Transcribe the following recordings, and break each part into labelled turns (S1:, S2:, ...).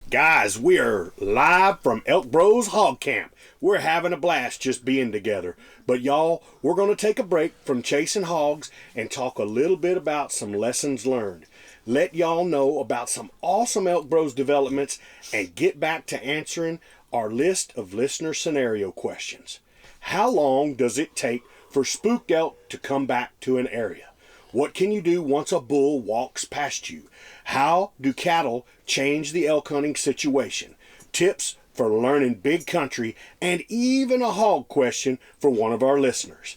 S1: Guys, we are live from ElkBros Hog Camp. We're having a blast just being together. But y'all, we're going to take a break from chasing hogs and talk a little bit about some lessons learned. Let y'all know about some awesome ElkBros developments and get back to answering our list of listener scenario questions. How long does it take for spooked elk to come back to an area? What can you do once a bull walks past you? How do cattle change the elk hunting situation? Tips for learning big country, and even a hog question for one of our listeners.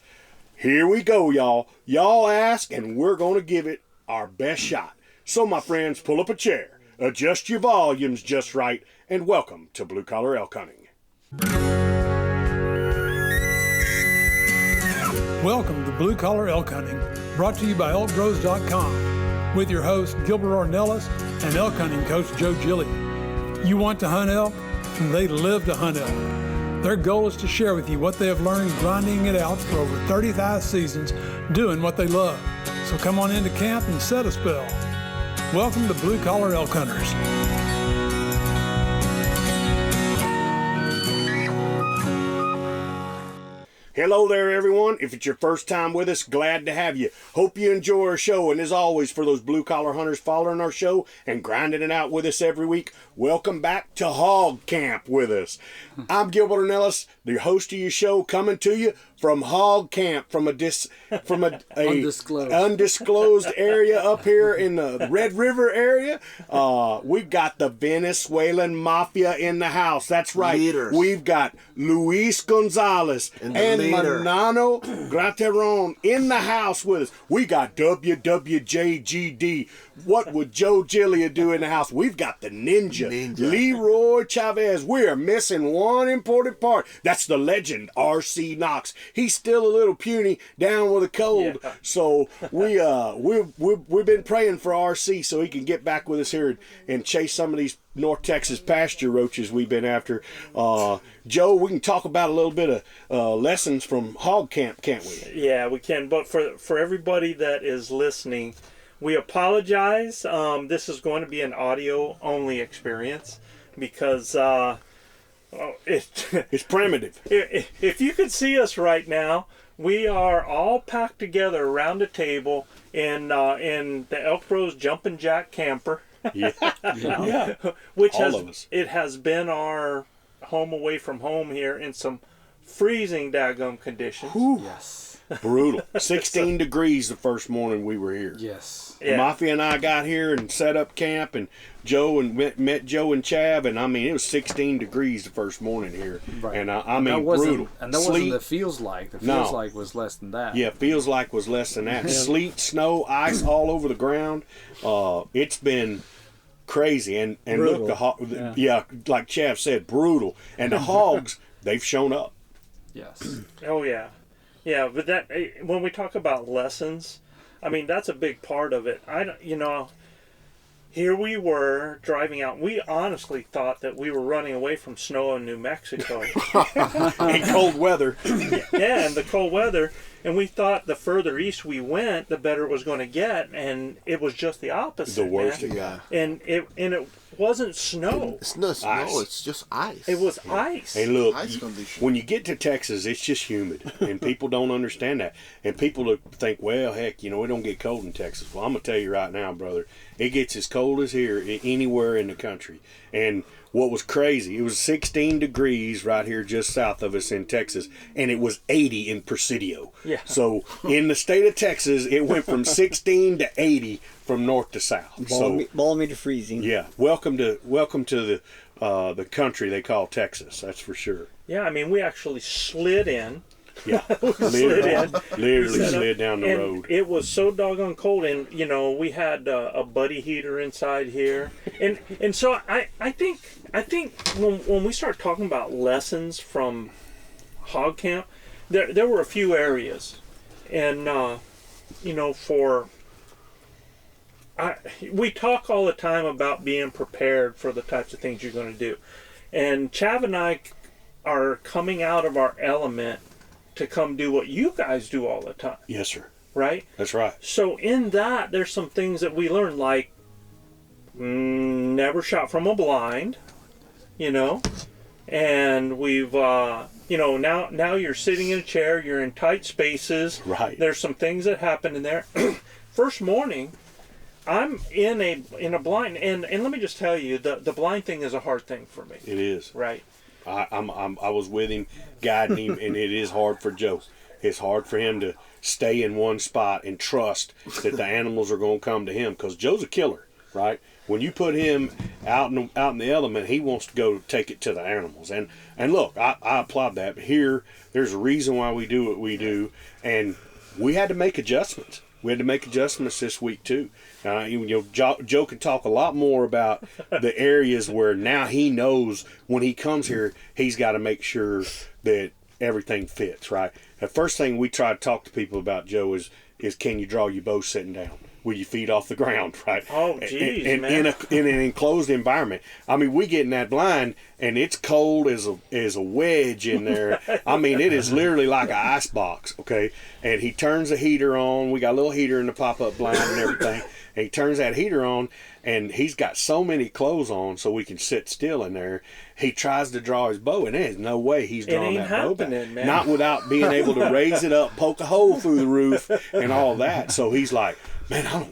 S1: Here we go, y'all. Y'all ask, and we're going to give it our best shot. So, my friends, pull up a chair, adjust your volumes just right, and welcome to Blue Collar Elk Hunting.
S2: Welcome to Blue Collar Elk Hunting, brought to you by ElkBros.com, with your host Gilbert Ornelas and elk hunting coach Joe Gillia. You want to hunt elk? They live to hunt elk. Their goal is to share with you what they have learned grinding it out for over 35 seasons, doing what they love. So come on into camp and set a spell. Welcome to Blue Collar Elk Hunters.
S1: Hello there, everyone. If it's your first time with us, glad to have you. Hope you enjoy our show. And as always, for those blue-collar hunters following our show and grinding it out with us every week, welcome back to Hog Camp with us. I'm Gilbert Ornelas, the host of your show, coming to you from Hog Camp, from a undisclosed area up here in the Red River area. We've got the Venezuelan Mafia in the house. That's right.
S3: Leaders.
S1: We've got Luis Gonzalez and Manano Grateron in the house with us. We got WWJGD. What would Joe Gillia do in the house? We've got the Ninja. Leroy Chavez. We are missing one important part. That's the legend, R.C. Knox. He's still a little puny, down with a cold. Yeah. So we've been praying for R.C. so he can get back with us here and chase some of these North Texas pasture roaches we've been after. Joe, we can talk about a little bit of lessons from Hog Camp, can't we?
S4: Yeah, we can. But for everybody that is listening, we apologize. This is going to be an audio-only experience because
S1: it's primitive.
S4: If you could see us right now, we are all packed together around a table in the ElkBros Jumpin' Jack camper.
S1: Yeah.
S4: Yeah. Which
S1: all of us.
S4: It has been our home away from home here in some freezing daggum conditions.
S1: Whew.
S3: Yes.
S1: Brutal. 16 degrees the first morning we were here.
S3: Yes.
S1: Yeah. Mafia and I got here and set up camp, and met Joe and Chav, and I mean it was 16 degrees the first morning here,
S3: right.
S1: And I mean brutal.
S3: And that wasn't the feels like. The feels like was less than that.
S1: Yeah, feels like was less than that. Sleet, snow, ice all over the ground. It's been crazy, and
S3: brutal.
S1: Look, like Chav said, brutal. And the hogs, they've shown up.
S3: Yes.
S4: Oh yeah, yeah. But that when we talk about lessons, I mean that's a big part of it. Here we were driving out. We honestly thought that we were running away from snow in New Mexico.
S1: And cold weather.
S4: Yeah, and the cold weather. And we thought the further east we went, the better it was going to get. And it was just the opposite.
S1: The worst it got.
S4: And it wasn't snow.
S3: It's not snow.
S1: Ice.
S3: It's just ice.
S4: It was ice.
S1: Hey, look,
S3: Ice condition.
S1: when you get to Texas, it's just humid, and people don't understand that. And people think, well, heck, it don't get cold in Texas. Well, I'm going to tell you right now, brother, it gets as cold as here anywhere in the country. And what was crazy, it was 16 degrees right here just south of us in Texas, and it was 80 in Presidio.
S4: Yeah.
S1: So in the state of Texas, it went from 16 to 80 from north to south.
S5: Balmy to freezing.
S1: Yeah, welcome to the country they call Texas. That's for sure.
S4: Yeah, I mean we actually slid in.
S1: Yeah, literally slid down the road.
S4: It was so doggone cold, and we had a buddy heater inside here, and so I think when we start talking about lessons from Hog Camp, there were a few areas, and we talk all the time about being prepared for the types of things you're going to do, and Chav and I are coming out of our element to come do what you guys do all the time.
S1: Yes, sir.
S4: Right?
S1: That's right.
S4: So in that, there's some things that we learn, like never shot from a blind, you know, and we've, you know, now you're sitting in a chair, you're in tight spaces.
S1: Right.
S4: There's some things that happen in there. First morning, I'm in a blind, and let me just tell you, the blind thing is a hard thing for me.
S1: It is.
S4: Right.
S1: I was with him, guiding him, and it is hard for Joe. It's hard for him to stay in one spot and trust that the animals are going to come to him, because Joe's a killer, right? When you put him out in the element, he wants to go take it to the animals. And look, I applaud that. But here, there's a reason why we do what we do, and we had to make adjustments. We had to make adjustments this week too. You know, Joe can talk a lot more about the areas where now he knows when he comes here, he's got to make sure that everything fits, right? The first thing we try to talk to people about, Joe, is can you draw your bow sitting down? Will your feet off the ground, right?
S4: Oh, geez,
S1: and
S4: man.
S1: In an enclosed environment. I mean, we get in that blind, and it's cold as a wedge in there. I mean, it is literally like an ice box, okay? And he turns the heater on. We got a little heater in the pop-up blind and everything. And he turns that heater on, and he's got so many clothes on so we can sit still in there. He tries to draw his bow, and there's no way he's drawing that bow back.
S4: Man.
S1: Not without being able to raise it up, poke a hole through the roof, and all that. So he's like, man, I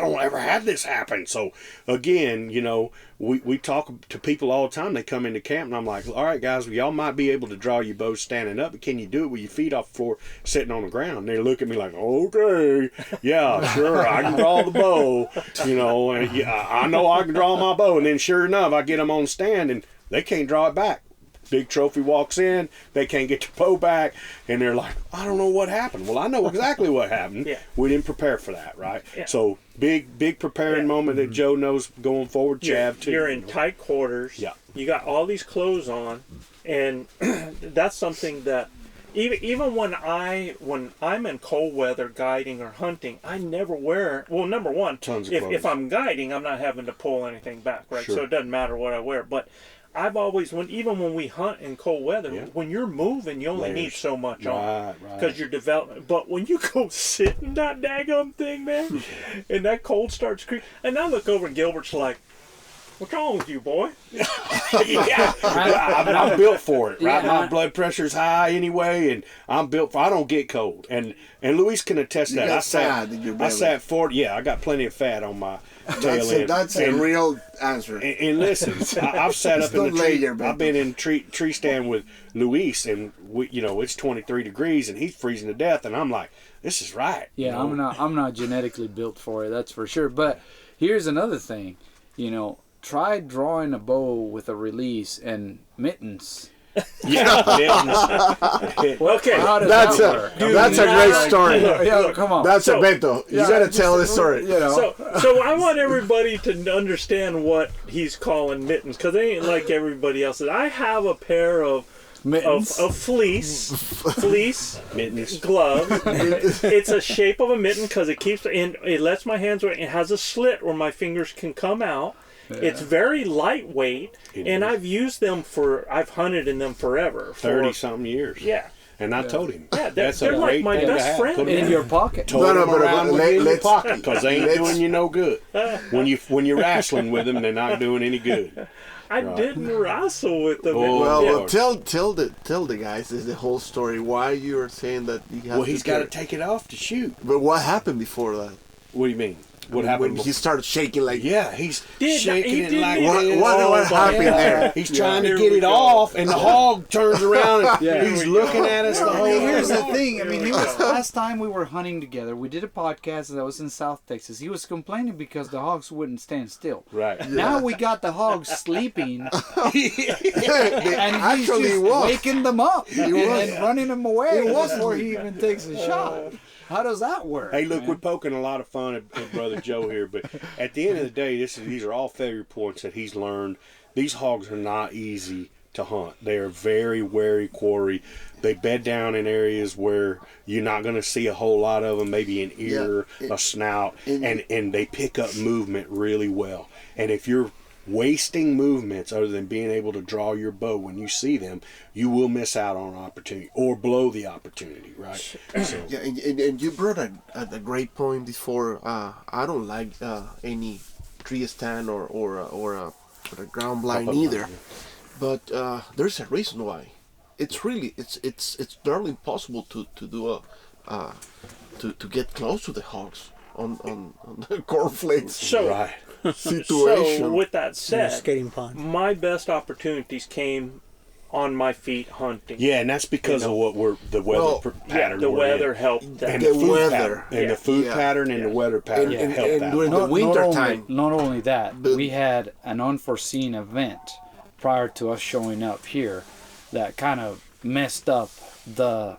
S1: don't ever have this happen. So again, you know, we talk to people all the time. They come into camp, and I'm like, all right, guys, well, y'all might be able to draw your bow standing up, but can you do it with your feet off the floor, sitting on the ground? And they look at me like, okay, yeah, sure, I can draw the bow, you know, and yeah, I know I can draw my bow. And then sure enough, I get them on stand, and they can't draw it back. Big trophy walks in, they can't get their bow back, and they're like, I don't know what happened. Well, I know exactly what happened.
S4: Yeah.
S1: We didn't prepare for that, right?
S4: Yeah.
S1: So big preparing moment that Joe knows going forward. Chav too.
S4: You're in tight quarters.
S1: Yeah.
S4: You got all these clothes on, and that's something that even when I'm in cold weather guiding or hunting, I never wear. Well, number one,
S1: Tons of
S4: if
S1: clothes.
S4: I'm guiding, I'm not having to pull anything back, right?
S1: Sure.
S4: So it doesn't matter what I wear, but I've always, even when we hunt in cold weather,
S1: Yeah.
S4: when you're moving, you only
S1: Layers.
S4: need so much on.
S1: Right.
S4: Because you're developing. But when you go sit in that daggum thing, man, and that cold starts creeping, and I look over and Gilbert's like, what's wrong with you, boy?
S1: Yeah, I'm built for it, right?
S3: Yeah.
S1: My blood pressure's high anyway, and I'm built for. I don't get cold, and Luis can attest
S6: You
S1: that.
S6: got fat in your
S1: I
S6: belly.
S1: sat 40. Yeah, I got plenty of fat on my tail end.
S6: That's a real answer.
S1: And listen, I've sat up in
S6: Don't
S1: the
S6: lay
S1: tree.
S6: your bed.
S1: I've been in tree stand with Luis, and it's 23 degrees, and he's freezing to death, and I'm like, this is right.
S3: Yeah,
S1: you know?
S3: I'm not genetically built for it, that's for sure. But here's another thing, you know, try drawing a bow with a release and mittens.
S1: Yeah.
S4: Okay.
S3: How does
S6: That's
S3: that
S6: a
S3: work?
S6: that's a great story.
S3: Yeah, come on.
S6: That's
S4: So-
S6: a Beto. You
S3: Yeah,
S6: gotta
S3: just
S6: tell this story.
S3: You know.
S4: So I want everybody to understand what he's calling mittens, because they ain't like everybody else's. I have a pair of
S3: mittens.
S4: fleece
S1: Mittens.
S4: gloves. It's a shape of a mitten because it lets my hands work. It has a slit where my fingers can come out. It's very lightweight, and I've used them I've hunted in them forever.
S1: 30-something years.
S4: Yeah.
S1: And I told him,
S4: Yeah,
S1: that's
S4: they're
S1: a
S4: like
S1: great
S4: my
S1: thing to
S4: best
S1: have.
S4: friend.
S1: Put 'em
S3: in your pocket.
S1: Tote
S6: No,
S1: them
S6: but
S1: around with you in your
S6: let's-
S1: pocket, because they ain't
S6: let's-
S1: doing you no good. When you're wrestling with them, they're not doing any good.
S4: I didn't wrestle with them.
S1: Oh,
S6: Well,
S1: yeah.
S6: tell the guys the whole story. Why you are saying that you have
S1: Well, he's got to
S6: carry-
S1: take it off to shoot.
S6: But what happened before that?
S1: What do you mean? What happened?
S6: when he started shaking like?
S1: Yeah, he's
S4: He
S1: shaking it
S4: didn't
S1: like
S4: even-
S1: this.
S6: What happened there?
S1: He's trying
S4: Here
S1: to get
S4: we
S1: it
S4: go.
S1: off, and the hog turns around and
S3: Yeah.
S1: he's
S4: Here we
S1: looking
S4: go.
S1: at us the
S3: I
S1: whole
S3: mean, here's the
S1: time.
S3: thing. I mean,
S4: Here
S3: he
S4: we
S3: was
S4: go.
S3: last time we were hunting together. We did a podcast that was in South Texas. He was complaining because the hogs wouldn't stand still.
S1: Right.
S3: Now we got the hogs sleeping,
S6: They
S3: and he's
S6: actually
S3: just
S6: was.
S3: waking them up and
S6: was.
S3: running them away
S6: was.
S3: before he even takes a shot. How does that work?
S1: Hey, look,
S3: man?
S1: we're poking a lot of fun at Brother Joe here, but at the end of the day, these are all failure points that he's learned. These hogs are not easy to hunt. They are very wary quarry. They bed down in areas where you're not going to see a whole lot of them, maybe an ear, a snout, and they pick up movement really well. And if you're wasting movements other than being able to draw your bow when you see them, you will miss out on an opportunity or blow the opportunity, right? So,
S6: Yeah, and you brought a great point before. I don't like any tree stand or a ground blind either. But there's a reason why. It's really it's nearly impossible to do to get close to the hogs on the cornflakes situation.
S4: So with that
S5: In a
S4: said,
S5: skating pond.
S4: my best opportunities came on my feet hunting.
S1: Yeah, and that's because of what the weather pattern.
S4: The
S1: we're
S4: weather
S1: in.
S4: helped that.
S1: And
S6: The
S1: the food
S6: weather.
S1: pattern, and
S4: Yeah.
S1: the food
S6: Yeah.
S1: pattern and the weather pattern
S6: And
S1: helped that.
S6: during the winter time.
S3: Not only that,
S6: But-
S3: we had an unforeseen event prior to us showing up here that kind of messed up the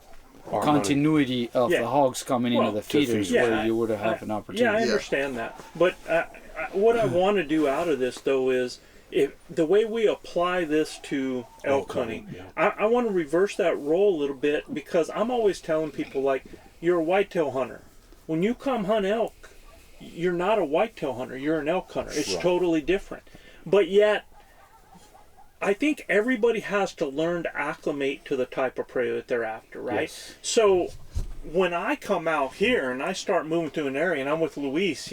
S1: Our
S3: continuity of
S4: Yeah.
S3: the hogs coming
S4: Well,
S3: into the
S1: to
S3: feeders
S1: feed.
S3: where you would have had an opportunity.
S4: Yeah, I understand that. But what I want to do out of this, though, is the way we apply this to elk hunting, I want to reverse that role a little bit, because I'm always telling people, like, you're a whitetail hunter. When you come hunt elk, you're not a whitetail hunter, you're an elk hunter. It's totally different. But yet, I think everybody has to learn to acclimate to the type of prey that they're after, right?
S1: Yes.
S4: So when I come out here and I start moving through an area, and I'm with Luis,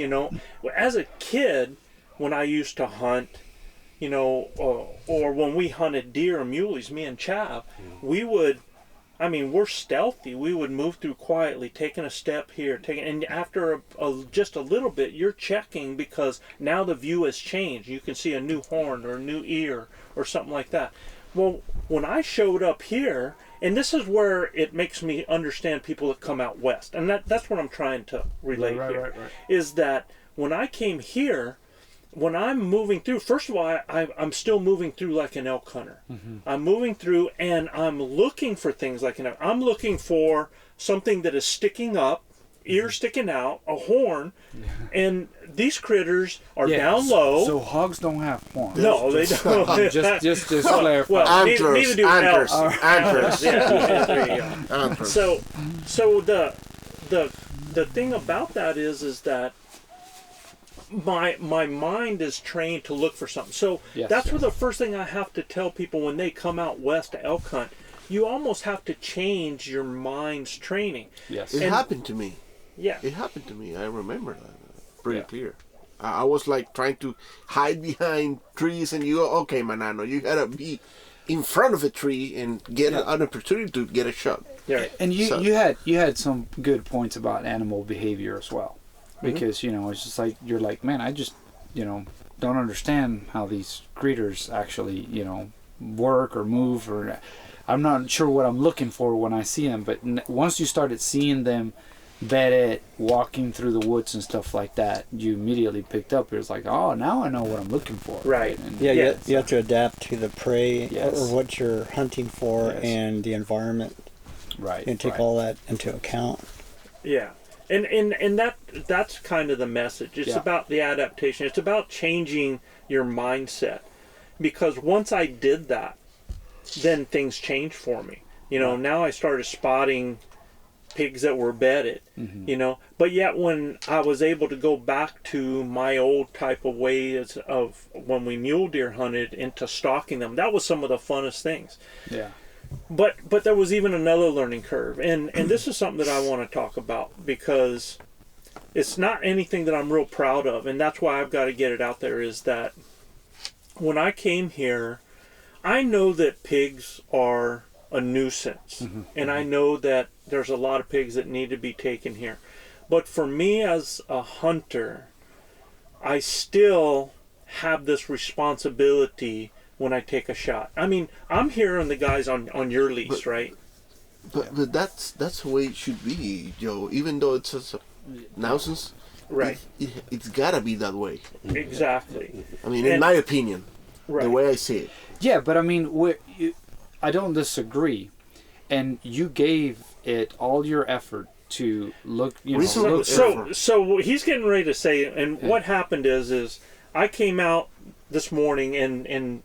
S4: as a kid, when I used to hunt, or when we hunted deer and muleys, me and Chav, we would, we're stealthy. We would move through quietly, taking a step here, and after just a little bit, you're checking, because now the view has changed. You can see a new horn or a new ear or something like that. Well, when I showed up here, and this is where it makes me understand people that come out west, and that's what I'm trying to relate here, is that when I came here, when I'm moving through, first of all, I'm still moving through like an elk hunter. Mm-hmm. I'm moving through and I'm looking for things like an elk. I'm looking for something that is sticking up, ears sticking out, a horn, and these critters are down low.
S3: So hogs don't have horns.
S4: No, they don't.
S3: just clarify.
S4: Well,
S6: Antlers,
S4: neither do
S6: antlers,
S4: elk.
S6: antlers.
S4: Yeah, there you go.
S6: Antlers.
S4: So the thing about that is that my mind is trained to look for something. So that's where the first thing I have to tell people when they come out west to elk hunt, you almost have to change your mind's training.
S3: Yes.
S6: It happened to me.
S4: Yeah.
S6: It happened to me. I remember that pretty clear. I was like trying to hide behind trees, and okay, Manano, you gotta be in front of a tree and get an opportunity to get a shot.
S4: Yeah.
S3: And you had some good points about animal behavior as well, because it's just like you're like, man, I just don't understand how these critters actually work or move, or I'm not sure what I'm looking for when I see them. But once you started seeing them bedded, walking through the woods and stuff like that, you immediately picked up. It was like, oh, now I know what I'm looking for.
S4: Right.
S3: And
S5: You have to adapt to the prey
S3: Yes.
S5: or what you're hunting for and the environment,
S3: right.
S5: and take all that into account.
S4: Yeah. And that's kind of the message. It's about the adaptation. It's about changing your mindset. Because once I did that, then things changed for me. Now I started spotting pigs that were bedded, but yet when I was able to go back to my old type of ways of when we mule deer hunted into stalking them, that was some of the funnest things.
S3: Yeah.
S4: But there was even another learning curve, and this is something that I want to talk about, because it's not anything that I'm real proud of, and that's why I've got to get it out there, is that when I came here, I know that pigs are a nuisance, and I know that there's a lot of pigs that need to be taken here. But for me as a hunter, I still have this responsibility when I take a shot. I'm hearing the guys on your lease, right?
S6: But that's the way it should be, Joe. Even though it's a nuisance,
S4: Right.
S6: It's gotta be that way.
S4: Exactly.
S6: In my opinion, the way I see it.
S3: Yeah, but I don't disagree, and you gave it all your effort to look.
S4: So he's getting ready to say, and what happened is I came out this morning, and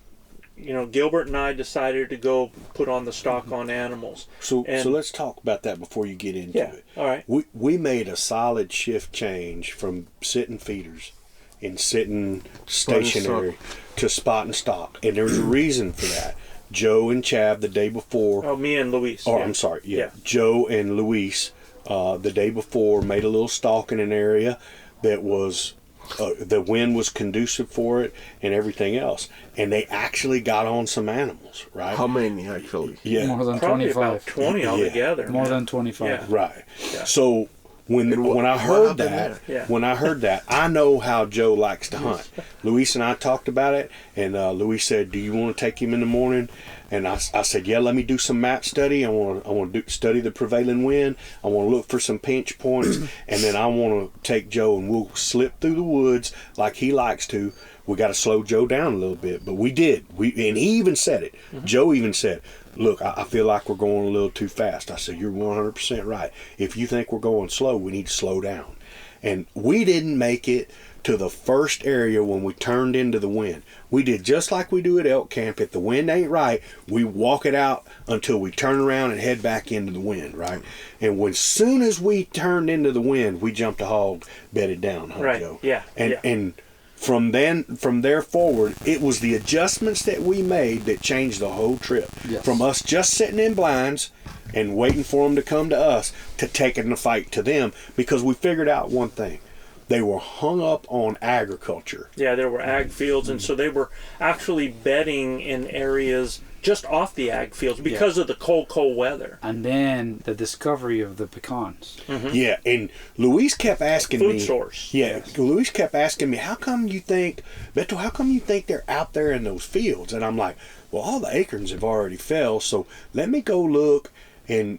S4: Gilbert and I decided to go put on the stock on animals.
S1: So let's talk about that before you get into it.
S4: All right.
S1: We made a solid shift change from sitting feeders and sitting stationary to spot and stock, and there's a reason for that. Joe and Chav the day before.
S4: Oh, me and Luis.
S1: I'm sorry. Yeah. Joe and Luis the day before made a little stalk in an area that was the wind was conducive for it and everything else. And they actually got on some animals, right?
S6: How many actually?
S1: Yeah,
S3: More than
S4: Probably
S3: 25.
S4: about 20 altogether.
S3: More
S4: man.
S3: than 25.
S4: Yeah.
S1: right.
S4: Yeah.
S1: So when I heard that,
S4: there? Yeah.
S1: when I heard that, I know how Joe likes to hunt. Luis and I talked about it, and Luis said, "Do you want to take him in the morning?" And I said, "Yeah, let me do some map study. I want to study the prevailing wind. I want to look for some pinch points, and then I want to take Joe and we'll slip through the woods like he likes to. We got to slow Joe down a little bit, but we did. And he even said it. Joe even said, look, I feel like we're going a little too fast. I said, you're 100% right. If you think we're going slow, we need to slow down. And we didn't make it to the first area when we turned into the wind. We did just like we do at elk camp. If the wind ain't right, we walk it out until we turn around and head back into the wind, right? And when soon as we turned into the wind, we jumped a hog, bedded down, huh,
S4: Right.
S1: Joe?
S4: Yeah.
S1: And from there forward, it was the adjustments that we made that changed the whole trip.
S3: Yes.
S1: From us just sitting in blinds and waiting for them to come to us to taking the fight to them, because we figured out one thing. They were hung up on agriculture.
S4: Yeah, there were ag fields, and so they were actually bedding in areas just off the ag fields because of the cold weather.
S3: And then the discovery of the pecans.
S1: Yeah, and Luis kept asking me.
S4: Food source.
S1: Yeah, Luis kept asking me, how come you think they're out there in those fields? And I'm like, well, all the acorns have already fell, so let me go look. And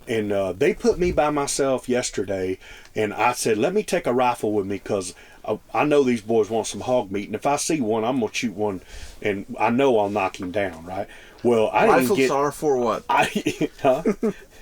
S1: they put me by myself yesterday, and I said, let me take a rifle with me because I know these boys want some hog meat, and if I see one, I'm going to shoot one, and I know I'll knock him down, right? Well, I didn't
S6: Rifles
S1: get...
S6: are for what?
S1: Huh?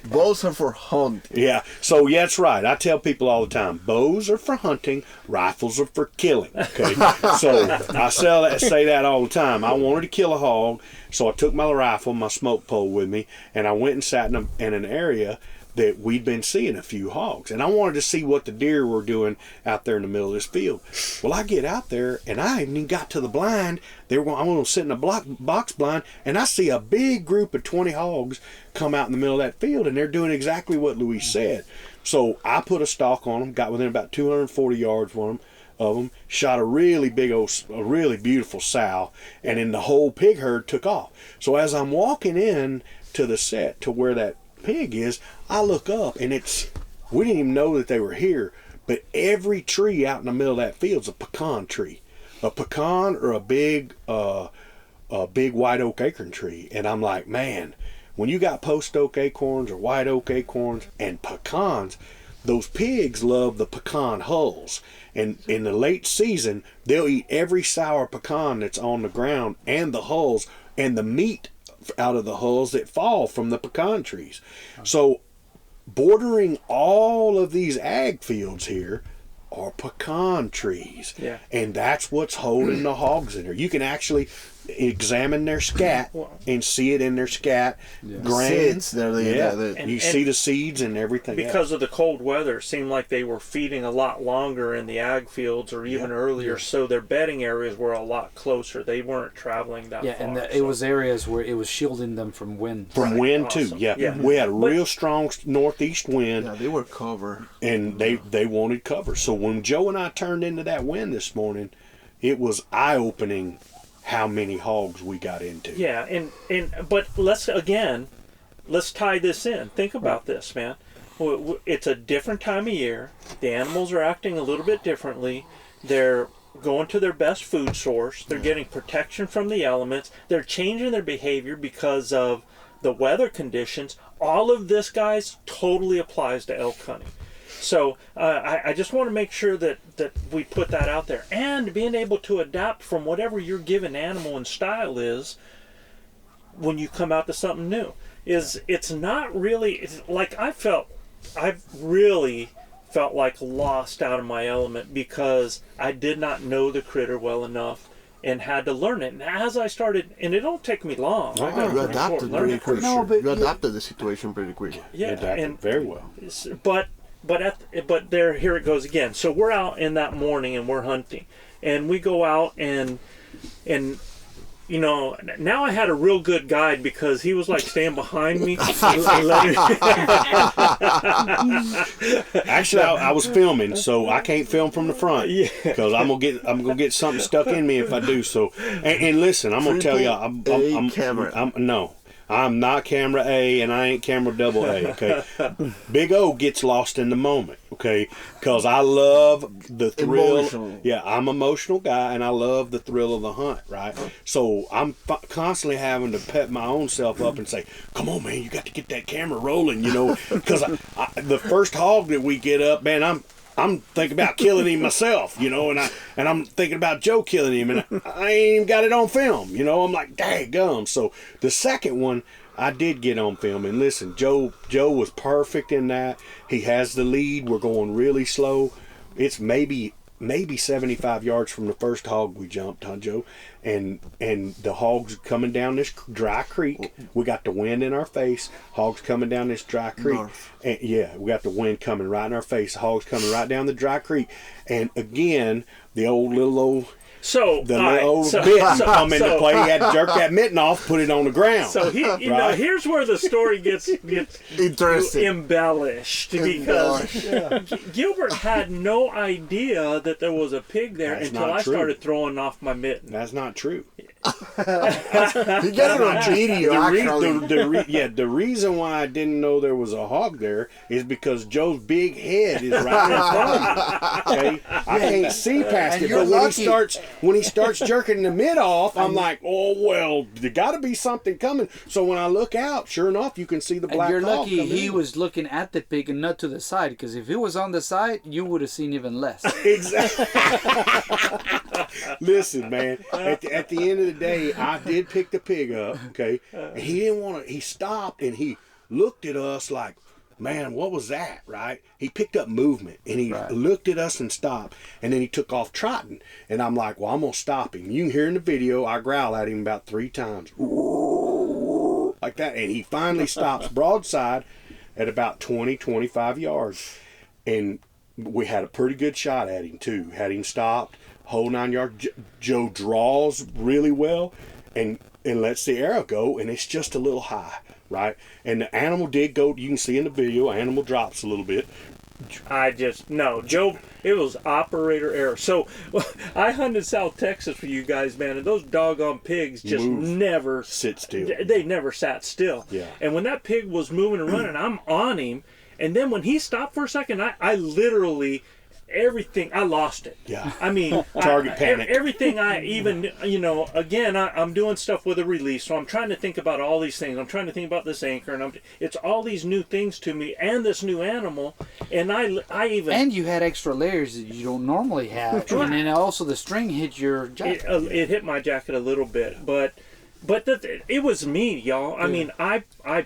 S6: Bows are for hunting.
S1: Yeah, so yeah, that's right. I tell people all the time, bows are for hunting, rifles are for killing. Okay, so I say that all the time. I wanted to kill a hog, so I took my rifle, my smoke pole with me, and I went and sat in an area that we'd been seeing a few hogs, and I wanted to see what the deer were doing out there in the middle of this field. Well, I get out there, and I haven't even got to the blind. I'm going to sit in a box blind, and I see a big group of 20 hogs come out in the middle of that field, and they're doing exactly what Luis said. So I put a stalk on them, got within about 240 yards of them, shot a really beautiful sow, and then the whole pig herd took off. So as I'm walking in to the set to where that pig is, I look up, and we didn't even know that they were here, but every tree out in the middle of that field's a pecan tree, a pecan or a big white oak acorn tree. And I'm like, man, when you got post oak acorns or white oak acorns and pecans, those pigs love the pecan hulls, and in the late season they'll eat every sour pecan that's on the ground and the hulls and the meat out of the hulls that fall from the pecan trees. So bordering all of these ag fields here are pecan trees.
S4: Yeah.
S1: And that's what's holding the hogs in there. You can actually examine their scat and see it in their scat grain.
S6: Seeds, you
S1: And see the seeds and everything
S4: because
S1: else.
S4: of the cold weather, it seemed like they were feeding a lot longer in the ag fields or even earlier, so their bedding areas were a lot closer. They weren't traveling that far.
S3: And it was areas where it was shielding them from wind.
S1: From wind too,
S4: Yeah.
S1: We had a real strong northeast wind.
S6: Yeah, they were covered.
S1: And they wanted cover. So when Joe and I turned into that wind this morning, it was eye-opening how many hogs we got into.
S4: Yeah, but let's tie this in. Think about this, man. It's a different time of year. The animals are acting a little bit differently. They're going to their best food source. They're getting protection from the elements. They're changing their behavior because of the weather conditions. All of this, guys, totally applies to elk hunting. So I just want to make sure that we put that out there. And being able to adapt from whatever your given animal and style is when you come out to something new. It's not really, it's like I've really felt like lost out of my element because I did not know the critter well enough and had to learn it. And as I started, and it don't take me long.
S6: You adapted pretty quick. You adapted the situation pretty quick.
S4: Yeah,
S1: adapted very well.
S4: But here it goes again. So we're out in that morning and we're hunting, and we go out and you know, now I had a real good guide because he was like staying behind me.
S1: Actually, I was filming, so I can't film from the front because I'm gonna get something stuck in me if I do. So, and listen, I'm gonna tell y'all, I'm not camera A, and I ain't camera double A. Okay, Big O gets lost in the moment. Okay, because I love the thrill.
S6: Emotional.
S1: Yeah, I'm an emotional guy, and I love the thrill of the hunt. Right, so I'm constantly having to pep my own self up and say, "Come on, man, you got to get that camera rolling." You know, because the first hog that we get up, man, I'm thinking about killing him myself, you know, and I'm thinking about Joe killing him, and I ain't even got it on film, you know. I'm like, daggum. So the second one, I did get on film, and listen, Joe was perfect in that. He has the lead. We're going really slow. It's maybe 75 yards from the first hog we jumped, huh, Joe? And the hogs coming down this dry creek. We got the wind in our face. Hogs coming down this dry creek. And yeah, we got the wind coming right in our face. Hogs coming right down the dry creek. And again, the old bit come into play. He had to jerk that mitten off, put it on the ground.
S4: So you know, here's where the story gets
S6: interesting,
S4: embellished, because Gilbert had no idea that there was a pig there until I started throwing off my mitten.
S1: That's not true.
S6: He got it on video.
S1: The reason why I didn't know there was a hog there is because Joe's big head is right in front of me. Okay, I can't see past it. But when he starts jerking the mid off, I'm like, oh well, there got to be something coming. So when I look out, sure enough, you can see the black hog.
S3: And you're lucky he
S1: in.
S3: was looking at the pig and not to the side, because if he was on the side, you would have seen even less.
S1: Exactly. Listen, man. At the end of the day, I did pick the pig up. Okay, and he didn't want to. He stopped and he looked at us like, man, what was that? Right? He picked up movement and he looked at us and stopped, and then he took off trotting. And I'm like, well, I'm gonna stop him. You can hear in the video, I growl at him about 3 times, like that, and he finally stops broadside at about 25 yards, and we had a pretty good shot at him too. Had him stopped, whole 9 yards. Joe draws really well and lets the arrow go, and it's just a little high, right? And the animal did go. You can see in the video, animal drops a little bit.
S4: Joe, it was operator error. So I hunted South Texas for you guys, man, and those doggone pigs just never
S1: sit still.
S4: They never sat still.
S1: Yeah.
S4: And when that pig was moving and running, I'm on him, and then when he stopped for a second, I literally, everything, I lost it.
S1: Yeah.
S4: I mean,
S1: target panic.
S4: Everything again, I'm doing stuff with a release, so I'm trying to think about all these things. I'm trying to think about this anchor, and it's all these new things to me, and this new animal, and and
S3: you had extra layers that you don't normally have, and then also the string hit your jacket.
S4: It hit my jacket a little bit, but it was me, y'all. I mean, I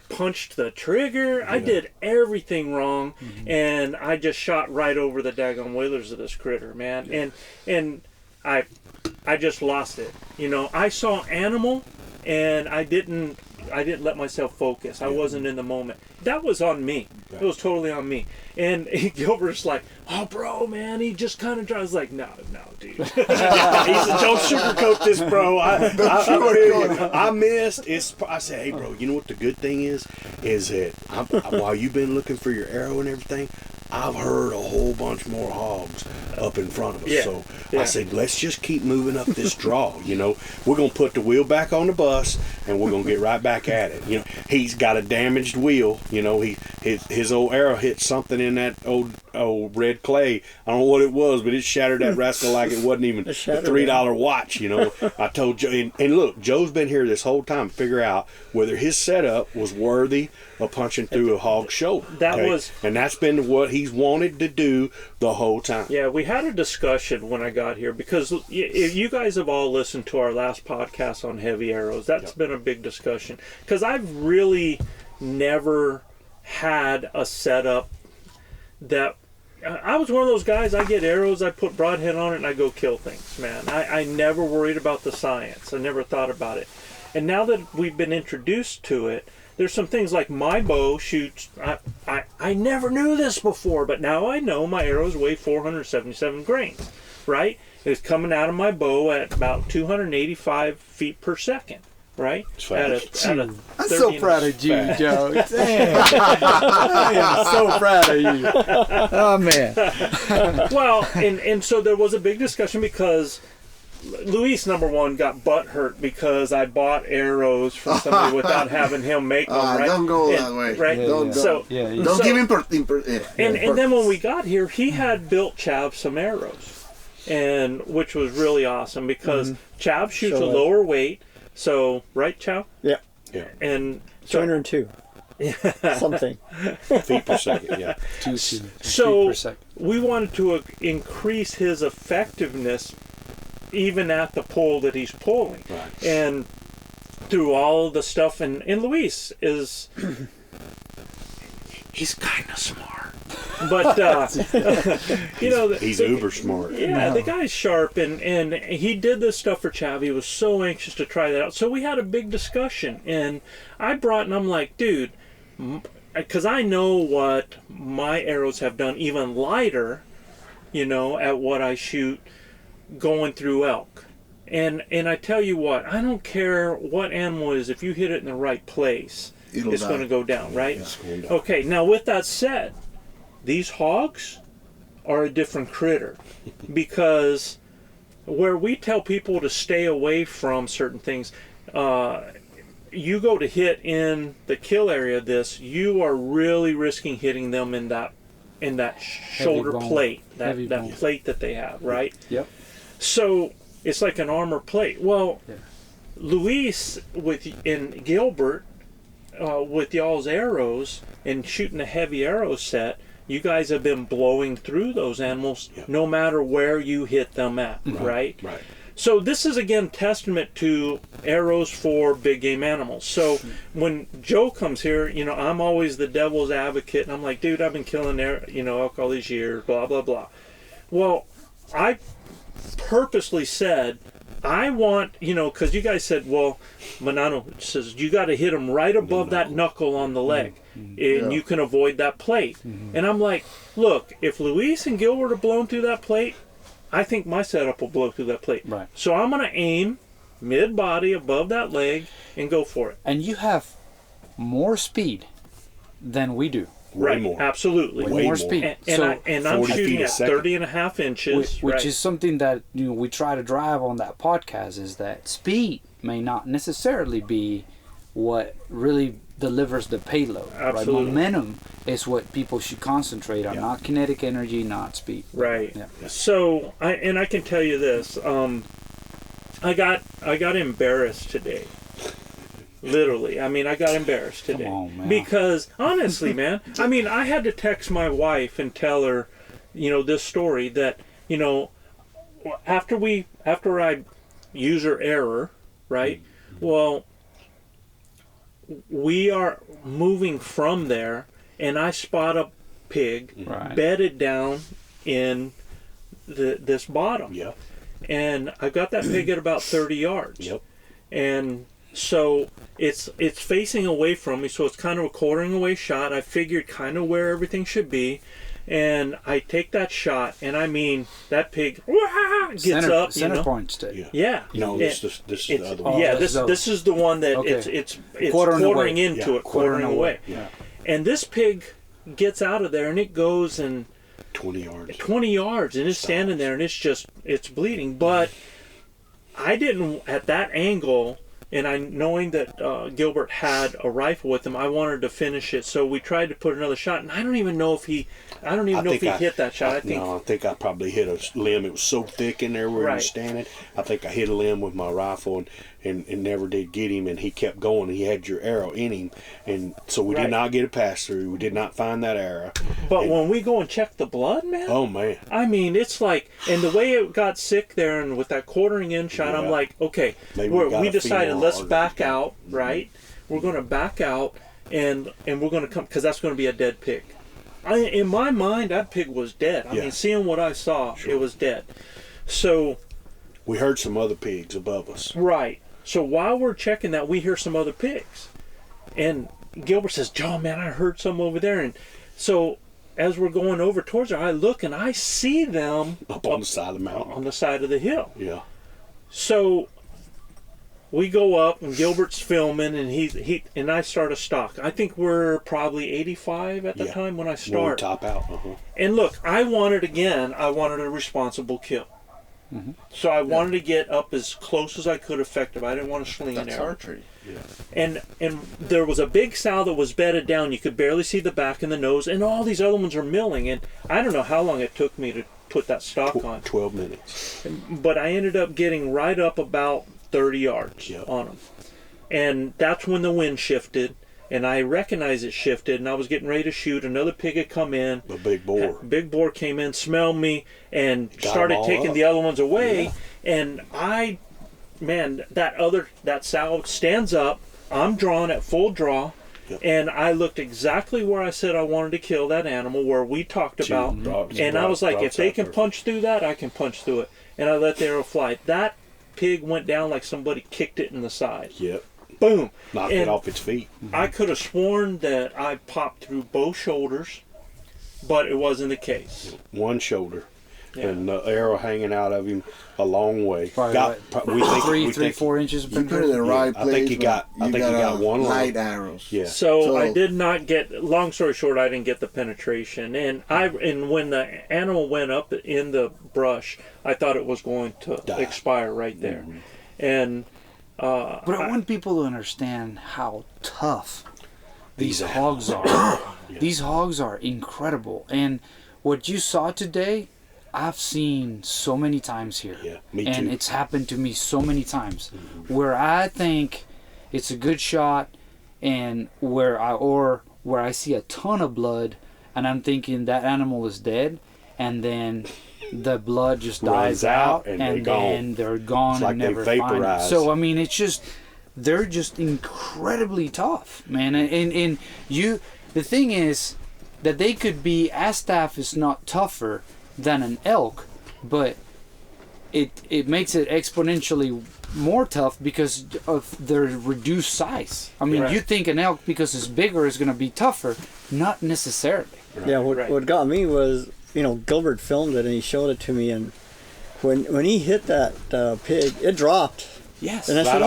S4: punched the trigger. I did everything wrong, and I just shot right over the daggone whalers of this critter, man. And I just lost it. You know, I saw animal, and I didn't let myself focus. I wasn't in the moment. That was on me. It was totally on me. And Gilbert's like, oh, bro, man, he just kind of drives. I was like, no, dude. He said, don't sugarcoat this, bro. I missed. I said, hey, bro, you know what the good thing is that while you've been looking for your arrow and everything, I've heard a whole bunch more hogs up in front of us. I said, let's just keep moving up this draw. You know, we're going to put the wheel back on the bus, and we're going to get right back at it. You know, he's got a damaged wheel. You know, his old arrow hit something in that old red clay. I don't know what it was, but it shattered that rascal like it wasn't even a $3 watch. You know, I told Joe, and look, Joe's been here this whole time to figure out whether his setup was worthy of punching through a hog's shoulder. And that's been what he's wanted to do the whole time. Yeah, we had a discussion when I got here, because if you guys have all listened to our last podcast on heavy arrows, that's been a big discussion, because I've really never had a setup that I was one of those guys. I get arrows, I put broadhead on it, and I go kill things, man. I never worried about the science. I never thought about it. And now that we've been introduced to it, there's some things like my bow shoots. I never knew this before, but now I know my arrows weigh 477 grains. right? It was coming out of my bow at about 285 feet per second, right?
S3: I'm so proud of you, Joe. Damn. I am so proud of you. Oh, man.
S4: Well, and so there was a big discussion because Luis, number one, got butt hurt because I bought arrows from somebody without having him make them, right?
S6: Don't go that way.
S4: Right?
S6: Don't give him
S4: and then when we got here, he had built Chav some arrows, and which was really awesome because Chav shoots a lower weight. So, right, Chav?
S5: Yeah.
S4: And so,
S5: 202. Something.
S1: Feet per second, yeah.
S4: So,
S3: per second.
S4: we wanted to increase his effectiveness even at the pull that he's pulling.
S1: Right.
S4: And through all the stuff, and Luis is... he's kind of smart. But, you know...
S1: He's uber smart.
S4: Yeah, the guy's sharp, and he did this stuff for Chav. He was so anxious to try that out. So we had a big discussion, and I'm like, dude, because I know what my arrows have done, even lighter, you know, at what I shoot going through elk. And I tell you what, I don't care what animal it is, if you hit it in the right place, it's going to go down, right?
S1: Yeah.
S4: Okay, now with that said, these hogs are a different critter because where we tell people to stay away from certain things, you go to hit in the kill area of this, you are really risking hitting them in that shoulder plate, that plate that they have, right?
S3: Yep.
S4: So it's like an armor plate. Well, Luis and Gilbert with y'all's arrows and shooting a heavy arrow set, you guys have been blowing through those animals no matter where you hit them at, right?
S1: Right.
S4: So this is again testament to arrows for big game animals. So when Joe comes here, you know, I'm always the devil's advocate, and I'm like, dude, I've been killing elk all these years, blah blah blah. Well, I purposely said I want, you know, because you guys said, well, Manano says you got to hit them right above that knuckle on the leg, and you can avoid that plate. And I'm like, look, if Luis and Gilbert are blown through that plate, I think my setup will blow through that plate.
S3: Right. So
S4: I'm going to aim mid-body above that leg and go for it.
S3: And you have more speed than we do.
S4: Right,
S1: more.
S4: Absolutely.
S3: Way more speed.
S4: And I'm
S1: 40
S4: shooting
S1: feet a
S4: at
S1: second.
S4: 30.5 inches.
S3: Which is something that we try to drive on that podcast, is that speed may not necessarily be what really delivers the payload.
S4: Absolutely.
S3: Right? Momentum is what people should concentrate on, not kinetic energy, not speed.
S4: Right.
S3: Yeah.
S4: So, I can tell you this. I got embarrassed today. Literally. I mean, I got embarrassed today.
S3: Come on, man.
S4: Because, honestly, man, I mean, I had to text my wife and tell her, you know, this story that, you know, after I use her error, right? Well, we are moving from there, and I spot a pig bedded down in this bottom.
S1: Yep.
S4: And I've got that pig at about 30 yards.
S1: Yep.
S4: And so it's facing away from me, so it's kind of a quartering away shot. I figured kind of where everything should be, and I take that shot, and I mean that pig gets up,
S3: center point stick.
S4: Yeah.
S1: No, this is the other one.
S4: Yeah, this is the one that it's quartering into it, quartering away.
S1: Yeah.
S4: And this pig gets out of there, and it goes and
S1: 20 yards.
S4: 20 yards, and it's standing there, and it's bleeding. But I didn't at that angle. And knowing that Gilbert had a rifle with him, I wanted to finish it. So we tried to put another shot, and I don't even know if he hit that shot. I
S1: think I probably hit a limb. It was so thick in there where he was standing. I think I hit a limb with my rifle and never did get him. And he kept going. He had your arrow in him, and so we did not get a pass through. We did not find that arrow.
S4: But when we go and check the blood, man.
S1: Oh man.
S4: I mean, it's like, and the way it got sick there, and with that quartering in shot, I'm like, okay, we decided let's back out, right? We're going to back out, and we're going to come, because that's going to be a dead pig. In my mind, that pig was dead. I mean, seeing what I saw, it was dead. So
S1: we heard some other pigs above us.
S4: Right. So while we're checking that, we hear some other pigs, and Gilbert says, "John, man, I heard some over there." And so as we're going over towards her, I look and I see them
S1: Up on the side of the mountain.
S4: on the side of the hill.
S1: Yeah.
S4: So we go up and Gilbert's filming and he and I start a stalk. I think we're probably 85 at the time when I
S1: When we
S4: start.
S1: top out.
S4: And look, I wanted a responsible kill. So I wanted to get up as close as I could effective. I didn't want to sling an
S6: That's
S4: arrow.
S6: archery.
S4: And there was a big sow that was bedded down. You could barely see the back and the nose, and all these other ones are milling. And I don't know how long it took me to put that stock on.
S1: 12 minutes.
S4: But I ended up getting right up about 30 yards on them. And that's when the wind shifted, and I recognized it shifted, and I was getting ready to shoot. Another pig had come in.
S1: A big boar.
S4: Big boar came in, smelled me, and
S1: Got 'em
S4: started
S1: all
S4: taking
S1: up.
S4: the other ones away. And that sow stands up. I'm drawn at full draw.
S1: Yep.
S4: And I looked exactly where I said I wanted to kill that animal, where we talked about. And I was like, if they can punch through that, I can punch through it. And I let the arrow fly. That pig went down like somebody kicked it in the side.
S1: Yep.
S4: Boom.
S1: Knocked it off its feet.
S4: I could have sworn that I popped through both shoulders, but it wasn't the case.
S1: One shoulder.
S4: Yeah.
S1: And the arrow hanging out of him a long way.
S3: Probably
S1: We think
S3: 4 inches.
S5: You put it in the right
S1: I
S5: place.
S1: think you got one
S5: light
S1: long.
S5: arrows.
S1: Yeah.
S4: So I did not get. Long story short, I didn't get the penetration, and when the animal went up in the brush, I thought it was going to expire right there, and.
S3: But I want people to understand how tough these hogs are. These hogs are incredible, and what you saw today, I've seen so many times here.
S1: Yeah, me
S3: and
S1: too.
S3: it's happened to me so many times where I think it's a good shot, and where I see a ton of blood, and I'm thinking that animal is dead, and then the blood just dies out, and then they're gone
S1: It's like
S3: and
S1: they
S3: never find them.
S1: vaporize.
S3: So I mean, it's just they're just incredibly tough, man. And you, the thing is that they could be as tough, if not tougher than an elk, but it makes it exponentially more tough because of their reduced size. I mean, you think an elk because it's bigger is going to be tougher, not necessarily.
S5: Yeah, what got me was, Gilbert filmed it and he showed it to me, and when he hit that pig, it dropped.
S3: Yes.
S5: And I said,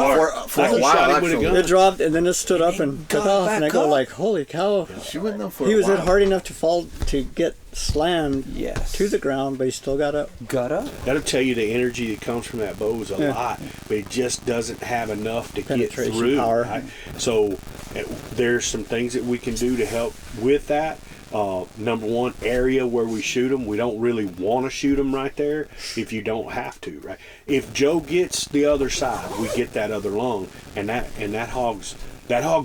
S6: For a while, actually.
S5: it dropped, and then it stood up and took off, and I go like, holy cow.
S6: She went down for
S5: He
S6: a
S5: was
S6: while.
S5: hit hard enough to get slammed
S3: Yes.
S5: to the ground, but he still got up.
S3: Got up.
S1: That'll tell you the energy that comes from that bow is a lot, but it just doesn't have enough to get
S5: Penetration
S1: through.
S5: power.
S1: Right? So there's some things that we can do to help with that. Number one, area where we shoot them. We don't really want to shoot them right there if you don't have to. Right? If Joe gets the other side, we get that other lung, and that hog's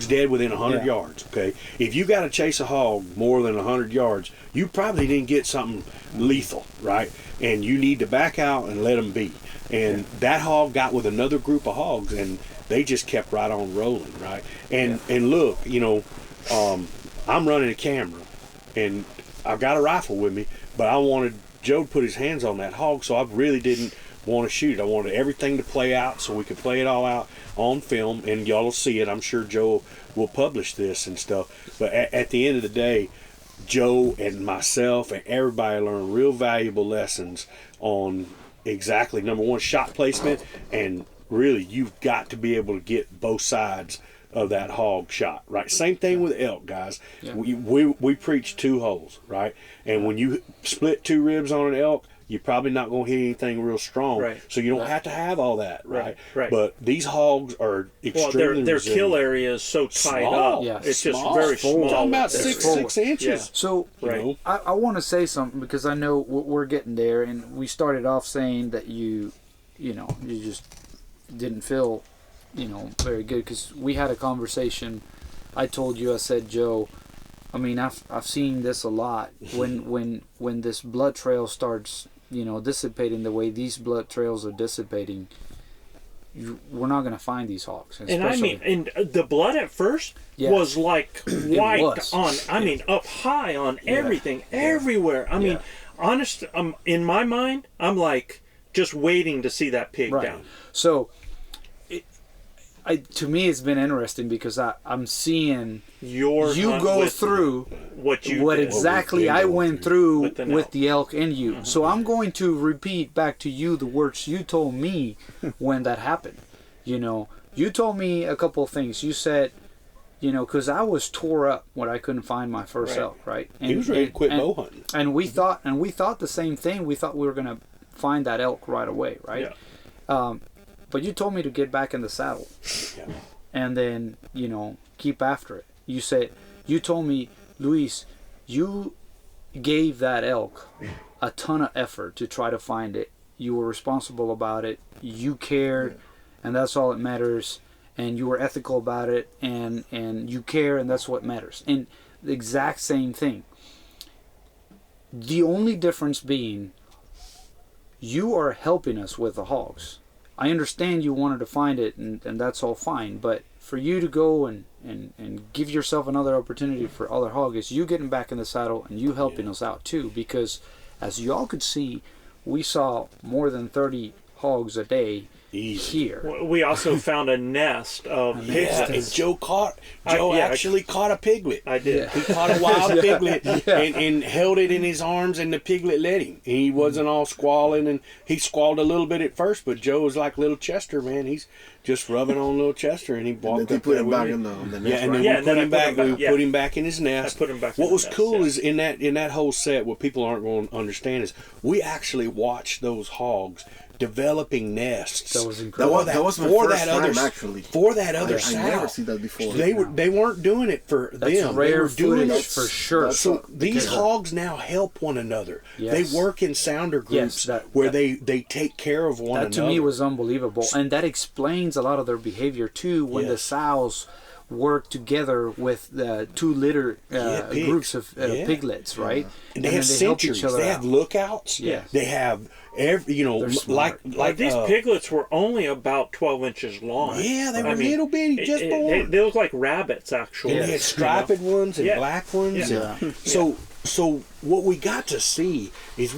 S1: dead within 100 yards. Okay, if you got to chase a hog more than 100 yards, you probably didn't get something lethal, right? And you need to back out and let them be. And that hog got with another group of hogs, and they just kept right on rolling, right? And look, I'm running a camera, and I've got a rifle with me, but I wanted Joe to put his hands on that hog, so I really didn't want to shoot it. I wanted everything to play out so we could play it all out on film, and y'all will see it. I'm sure Joe will publish this and stuff. But at the end of the day, Joe and myself and everybody learned real valuable lessons on exactly, number one, shot placement, and really you've got to be able to get both sides of that hog shot, right? Same thing with elk, guys. Yeah. We preach 2 holes, right? And when you split 2 ribs on an elk, you're probably not going to hit anything real strong. Right. So you don't have to have all that, right? Right. But these hogs are extremely
S4: their kill area is so tight up.
S3: Yeah.
S4: It's just very small.
S1: We're talking about 6 inches.
S3: Yeah. So I want to say something because I know we're getting there, and we started off saying that you just didn't feel very good because we had a conversation. I told you, I said, Joe, I mean, I've seen this a lot. When this blood trail starts, dissipating the way these blood trails are dissipating, we're not going to find these hogs.
S4: And I mean, and the blood at first was like white up high on everything, everywhere. I mean, honest, in my mind, I'm like just waiting to see that pig down.
S3: So to me it's been interesting because I'm seeing
S4: you
S3: go through
S4: what
S3: exactly I went through with the elk and you.
S4: Mm-hmm.
S3: So I'm going to repeat back to you the words you told me when that happened. You know, you told me a couple of things. You said, you know, because I was tore up when I couldn't find my first elk, right? And,
S1: he was ready to quit bow hunting.
S3: And we thought the same thing. We thought we were gonna find that elk right away, right?
S4: Yeah.
S3: But you told me to get back in the saddle, and then, you know, keep after it. You told me, Luis, you gave that elk a ton of effort to try to find it. You were responsible about it. You cared, and that's all that matters. And you were ethical about it, and you care, and that's what matters. And the exact same thing. The only difference being, you are helping us with the hogs. I understand you wanted to find it, and that's all fine, but for you to go and give yourself another opportunity for other hogs, is you getting back in the saddle and you helping us out too, because as you all could see, we saw more than 30 hogs a day here.
S4: We also found a nest of piglets.
S1: And Joe actually caught a piglet.
S4: I did.
S1: Yeah. He caught a wild piglet and held it in his arms, and the piglet let him. He wasn't all squalling, and he squalled a little bit at first, but Joe was like little Chester, man. He's just rubbing on little Chester, and he walked up
S6: put
S1: there
S6: him
S1: with
S6: back
S1: him.
S6: in the nest.
S1: And then we put him back in his nest.
S4: I put him back.
S1: What was
S4: nest,
S1: cool is in that whole set, what people aren't going to understand is we actually watched those hogs developing nests.
S3: That was incredible.
S6: That was my first time, actually.
S1: For that other sow.
S6: I never seen that before.
S1: They weren't doing it for
S3: That's
S1: them.
S3: rare
S1: they were doing
S3: footage
S1: it
S3: for sure.
S1: So these hogs now help one another.
S3: Yes.
S1: They work in sounder groups where they take care of one another.
S3: That to me was unbelievable, and that explains a lot of their behavior too. When the sows work together with the two litter groups of piglets, right?
S1: And they have sentries. They have lookouts.
S3: Yeah.
S1: They have like
S4: these piglets were only about 12 inches long.
S1: Yeah, they were little bitty, just born.
S4: They look like rabbits, actually.
S1: And they had striped ones and black ones.
S3: Yeah.
S1: So what we got to see is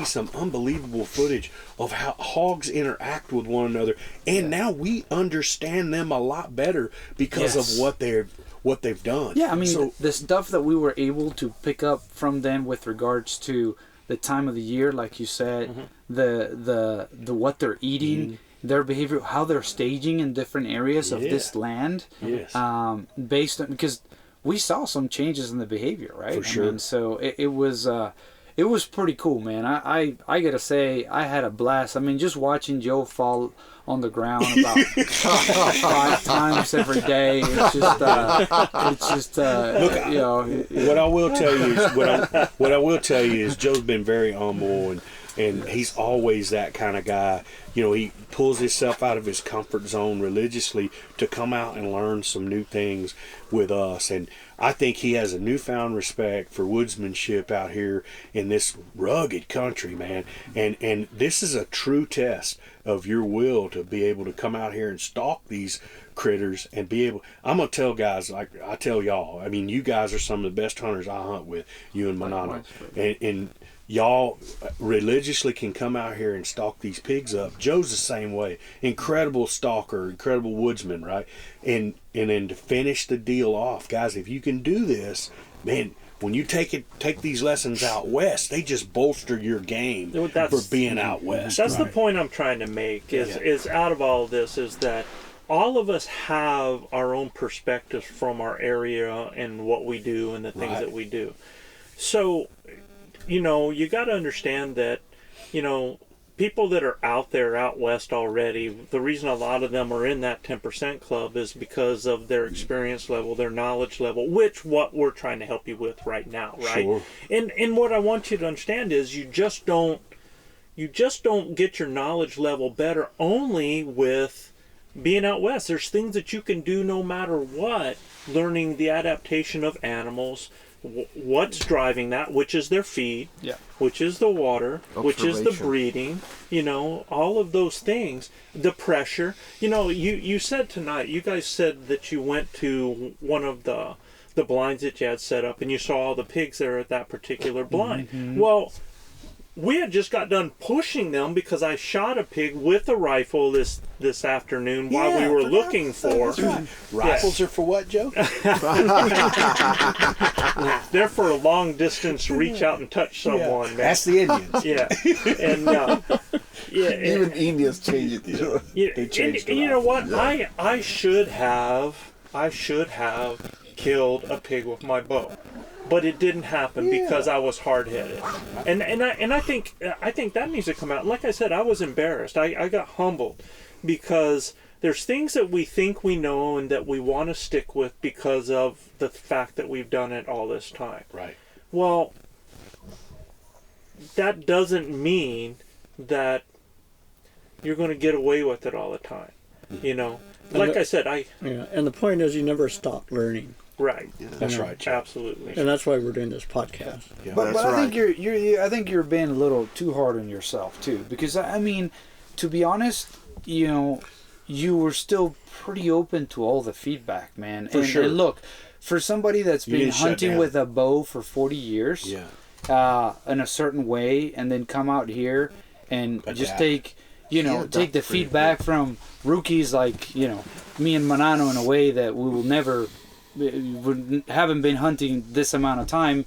S1: some unbelievable footage of how hogs interact with one another, and now we understand them a lot better because of what they've done.
S3: Yeah, I mean, the stuff that we were able to pick up from them with regards to the time of the year, like you said, the what they're eating, their behavior, how they're staging in different areas of this land, based on, because we saw some changes in the behavior, right?
S1: For sure.
S3: I mean, so it was pretty cool, man. I gotta say, I had a blast. I mean, just watching Joe fall on the ground about 5 times every day. It's just
S1: look,
S3: you know.
S1: What I will tell you is Joe's been very humble, and he's always that kind of guy. You know, he pulls himself out of his comfort zone religiously to come out and learn some new things with us. And I think he has a newfound respect for woodsmanship out here in this rugged country, man. And this is a true test of your will to be able to come out here and stalk these critters and be able. I'm gonna tell guys, like I tell y'all, I mean, you guys are some of the best hunters I hunt with, you and Manano, and y'all religiously can come out here and stalk these pigs up. Joe's the same way. Incredible stalker, incredible woodsman, right? And then to finish the deal off, guys, if you can do this, man, when you take these lessons out west, they just bolster your game for being out west.
S4: That's the point I'm trying to make. Is out of all of this is that all of us have our own perspectives from our area and what we do and the things that we do. So, you know, you got to understand that, you know, people that are out there out west already, the reason a lot of them are in that 10% club is because of their experience level, their knowledge level, which what we're trying to help you with right now, right?
S1: Sure.
S4: And what I want you to understand is you just don't get your knowledge level better only with being out west. There's things that you can do no matter what, learning the adaptation of animals, what's driving that, which is their feed, which is the water, which is the breeding, you know, all of those things, the pressure. You know, you said tonight, you guys said that you went to one of the blinds that you had set up and you saw all the pigs there at that particular blind. Well, we had just got done pushing them because I shot a pig with a rifle this afternoon while we were looking for.
S1: That's right. Rifles are for what, Joe?
S4: They're for a long distance reach out and touch someone. Man.
S1: That's the Indians.
S4: Yeah, and
S6: Even Indians change it.
S1: They changed
S4: and you know what? I should have killed a pig with my bow, but it didn't happen because I was hard-headed, and I think that needs to come out. Like I said, I was embarrassed. I got humbled because there's things that we think we know and that we want to stick with because of the fact that we've done it all this time.
S1: Right.
S4: Well, that doesn't mean that you're going to get away with it all the time. You know, like I said,
S5: and the point is, you never stop learning.
S4: Right.
S6: Yeah.
S1: That's right, Chav.
S4: Absolutely.
S5: And that's why we're doing this podcast.
S1: Yeah.
S3: But
S6: That's
S3: I
S6: right.
S3: think I think you're being a little too hard on yourself too, because I mean, to be honest, you know, you were still pretty open to all the feedback, man.
S1: For sure.
S3: And look, for somebody that's
S1: You
S3: been
S1: didn't shut
S3: hunting
S1: down.
S3: with a bow for 40 years, in a certain way, and then come out here and just
S1: Adapt.
S3: take, you know, take the feedback from rookies like, you know, me and Manano in a way that we will never, haven't been hunting this amount of time,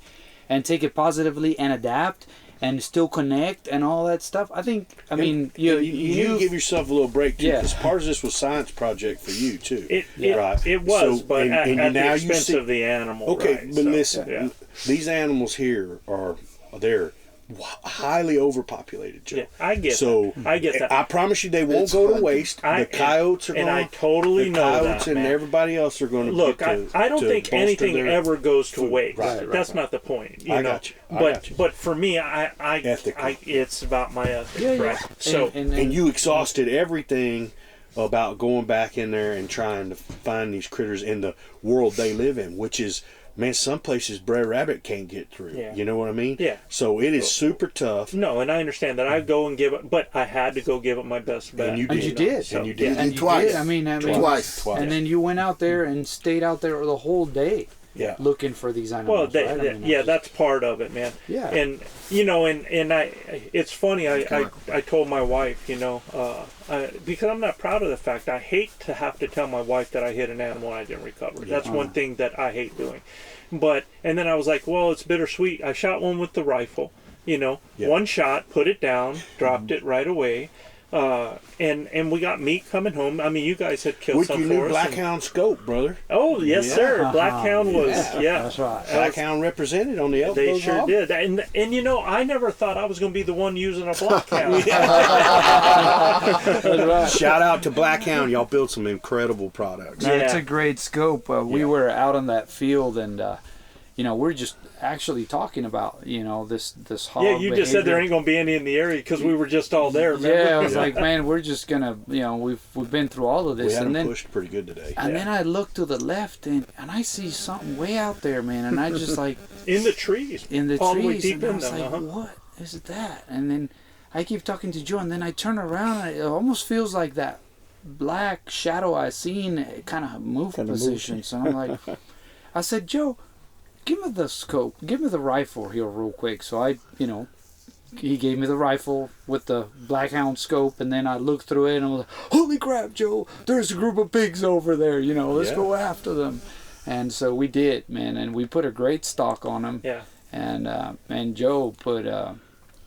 S3: and take it positively and adapt and still connect and all that stuff. I think, I mean,
S1: you need to give yourself a little break too,
S3: Yeah.
S1: because part of this was science project for you too.
S4: It
S1: Right.
S4: was,
S1: So,
S4: but
S1: and
S4: at
S1: now
S4: the
S1: you
S4: expense
S1: see-
S4: of the animal.
S1: Okay,
S4: right?
S1: but
S4: So,
S1: listen,
S4: yeah.
S1: these animals here they're highly overpopulated, Joe.
S4: Yeah, I get
S1: so
S4: that. I get that.
S1: I promise you, they won't
S6: It's
S1: go to
S6: fun.
S1: waste. The coyotes are
S4: and
S1: going.
S4: I totally
S1: the
S4: know
S1: coyotes
S4: that,
S1: and
S4: man.
S1: everybody else are going to
S4: Look,
S1: get to,
S4: I don't
S1: to
S4: think
S1: bolster
S4: anything
S1: their
S4: ever goes to
S1: food.
S4: waste.
S1: Right.
S4: That's not the point. You
S1: I
S4: know?
S1: got you. I got you.
S4: But for me,
S1: Ethically.
S4: it's about my ethics,
S3: Yeah, yeah.
S4: right? So
S1: And you exhausted everything about going back in there and trying to find these critters in the world they live in, which is, man, some places Brer Rabbit can't get through.
S4: Yeah.
S1: You know what I mean?
S4: Yeah.
S1: So it is super tough.
S4: no, and I understand that. I go and give it, but I had to go give it my best bet.
S1: And you
S3: And
S1: did.
S3: you did.
S4: So,
S1: And you did.
S4: yeah.
S3: And you
S6: Twice.
S3: did. I mean,
S6: Twice.
S3: and then you went out there and stayed out there the whole day,
S1: Yeah.
S3: looking for these animals.
S4: Well,
S3: right? I mean, it's
S4: that's part of it, man.
S3: Yeah.
S4: And you know, and it's funny. I told my wife, you know, because I'm not proud of the fact. I hate to have to tell my wife that I hit an animal and I didn't recover. That's one thing that I hate doing. But and then I was like, well, it's bittersweet. I shot one with the rifle. You know, one shot, put it down, dropped it right away. And we got meat coming home. I mean, you guys had killed
S1: With
S4: some
S1: your
S4: for
S1: new
S4: us.
S1: Blackhound scope, brother.
S4: Oh, yes,
S1: Yeah.
S4: sir. Blackhound was,
S3: That's right.
S1: Blackhound represented on the ElkBros
S4: They sure
S1: Hog.
S4: did. And you know, I never thought I was going to be the one using a Blackhound.
S1: Shout out to Blackhound. Y'all build some incredible products.
S3: No, it's
S4: Yeah.
S3: a great scope. We were out on that field, and you know, we're just actually talking about, you know, this hog.
S4: Yeah, you just said there
S3: behavior.
S4: ain't going to be any in the area because we were just all there. Remember?
S3: Yeah, I was like, man, we're just gonna, you know, we've been through all of
S1: We
S3: this,
S1: had
S3: and
S1: them
S3: then
S1: pushed pretty good today.
S3: and then I look to the left, and I see something way out there, man, and I just like
S4: In the trees.
S3: in the
S4: all the way
S3: trees,
S4: deep
S3: and I
S4: in
S3: was
S4: them.
S3: like,
S4: Uh-huh.
S3: what is that? And then I keep talking to Joe, and then I turn around, and it almost feels like that black shadow I seen kind of move position. So I'm like, I said, Joe, give me the scope, give me the rifle here real quick. So I, you know, he gave me the rifle with the Blackhound scope, and then I looked through it, and I was like, holy crap, Joe, there's a group of pigs over there, you know, let's go after them. And so we did, man, and we put a great stock on them.
S4: Yeah.
S3: And Joe put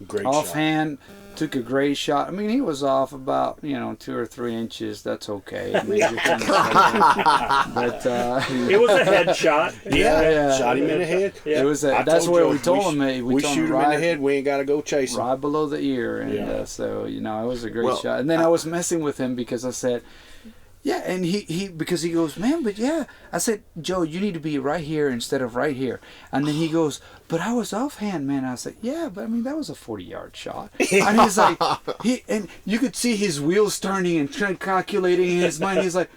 S1: Great
S3: offhand, took a great shot. I mean, he was off about, you know, 2 or 3 inches. That's okay. I mean, you can- but
S4: It was a headshot.
S1: shot. Yeah.
S3: Yeah.
S1: Shot him in the head.
S4: Yeah.
S3: it was.
S1: I
S3: That's
S1: told
S3: where
S1: Joe,
S3: we told him.
S1: We
S3: told
S1: shoot him
S3: right,
S1: in the head. We ain't got to go chase him.
S3: right below the ear, and
S1: Yeah.
S3: so you know, it was a great
S6: Well,
S3: shot. And then I was messing with him because I said, yeah, and he because he goes, man, but yeah. I said, Joe, you need to be right here instead of right here. And then he goes, but I was offhand, man. I said, yeah, but I mean that was a 40-yard shot. And he's like, and you could see his wheels turning and calculating in his mind. He's like,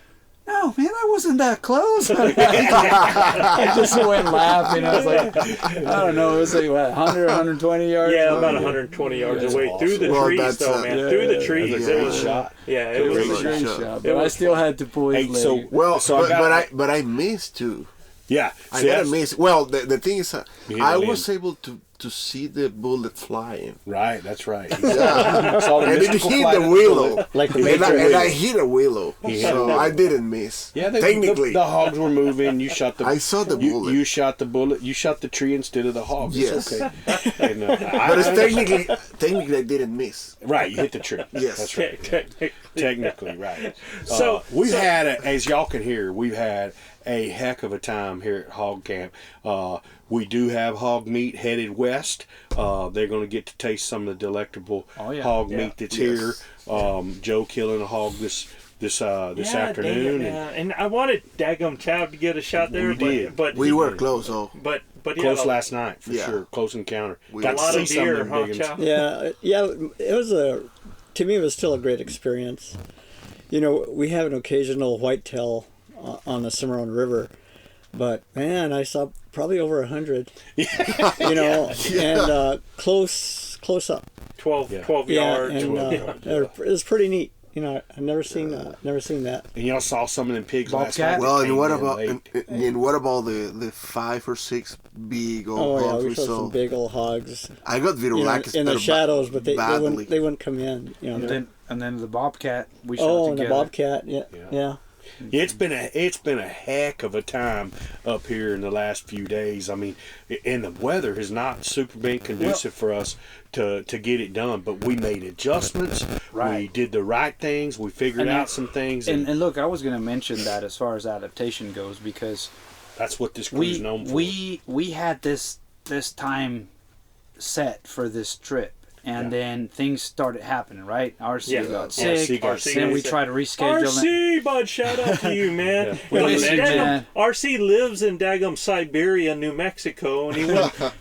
S3: no, man, I wasn't that close. I just went laughing. I was like, I don't know, it was like what, 100, 120 yards.
S4: Yeah, about 120 yards
S1: That's
S4: away
S1: awesome.
S4: through the
S6: Well,
S4: trees,
S6: that's
S4: though, man.
S3: yeah,
S4: through the
S3: yeah,
S4: trees.
S1: That's a
S4: It
S1: great
S4: was,
S1: shot.
S4: yeah,
S3: It
S4: it
S3: was
S4: was.
S3: a great
S6: shot.
S3: shot,
S4: It
S3: but I
S4: was
S3: still had to pull his
S1: Hey,
S3: leg.
S1: so
S6: Well,
S1: So I got-
S6: but I missed too.
S1: Yeah.
S6: I
S1: See,
S6: gotta
S1: that's-
S6: miss. Well, the thing is,
S1: You hit
S6: I
S1: a
S6: was
S1: limb.
S6: able to see the bullet flying.
S1: Right, that's right.
S6: Yeah.
S1: Saw the
S6: And it
S1: mystical
S6: hit
S1: flight
S6: the
S1: of the
S6: willow.
S1: bullet.
S5: Like the
S6: And I hit a willow. So I didn't miss.
S1: Yeah,
S6: Technically.
S1: the hogs were moving. You shot the.
S6: I saw the bullet.
S1: You shot the bullet. You shot the tree instead of the hogs.
S6: Yes.
S1: It's okay. And,
S6: But it's technically I didn't miss.
S1: right. You hit the tree.
S6: Yes.
S1: That's right. Technically, right.
S4: So-
S1: we've had, as y'all can hear, we've had a heck of a time here at Hog Camp. We do have hog meat headed west. They're going to get to taste some of the delectable hog meat that's here. Joe killing a hog this afternoon.
S4: And I wanted Daggum Chav to get a shot there.
S1: We did.
S4: But
S6: We were close, though.
S4: But he
S1: Close
S4: had a
S1: last night for
S6: Yeah.
S1: sure. Close encounter.
S6: We
S1: Got
S4: a
S1: to
S4: lot
S1: see
S4: of
S1: some
S4: deer,
S1: of
S4: huh,
S1: them big ones.
S4: Chav?
S5: Yeah, it was to me, it was still a great experience. You know, we have an occasional whitetail on the Cimarron River, but man, I saw probably over 100. You know, and close up.
S4: 12
S5: Yeah,
S4: yards.
S5: and it was pretty neat. You know, I've never seen that.
S1: And y'all saw some of them pigs last
S3: Bobcat?
S1: night.
S6: Well,
S1: Came
S6: and what
S1: in
S6: about
S1: late.
S6: and what about the 5 or 6 big old
S5: Oh yeah,
S6: hogs
S5: we
S6: we
S5: showed
S6: saw?
S5: some big old hogs.
S6: I got
S5: You know,
S6: Virolacus
S5: in the shadows, but they
S6: badly.
S5: wouldn't come in. You know.
S3: And then the bobcat we shot
S5: Oh, and
S3: together.
S5: the bobcat, yeah.
S1: It's been a heck of a time up here in the last few days. I mean, and the weather has not super been conducive for us to get it done. But we made adjustments.
S3: Right.
S1: We did the right things. We figured out some things, and
S3: And look, I was going to mention that as far as adaptation goes, because
S1: that's what this crew's known for.
S3: we had this time set for this trip, and then things started happening. Right, RC got sick. Then we tried to reschedule it.
S4: RC, bud, shout out to you, man.
S3: We miss you, man.
S4: RC lives in Daggum, Siberia, New Mexico, and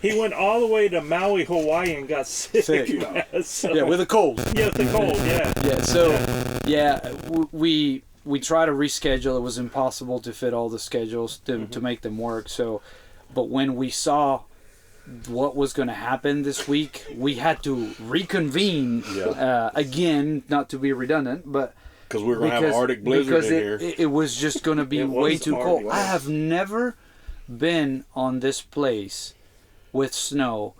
S4: he went all the way to Maui, Hawaii, and got sick. Man. So,
S3: Yeah, with a cold.
S4: yeah, the cold, yeah.
S3: Yeah, so we tried to reschedule. It was impossible to fit all the schedules to make them work. So, but when we saw what was going to happen this week, we had to reconvene again, not to be redundant, but
S1: because we're going to have an Arctic blizzard in here.
S3: it was just going to be way too cold.
S4: Arctic.
S3: I have never been on this place with snow,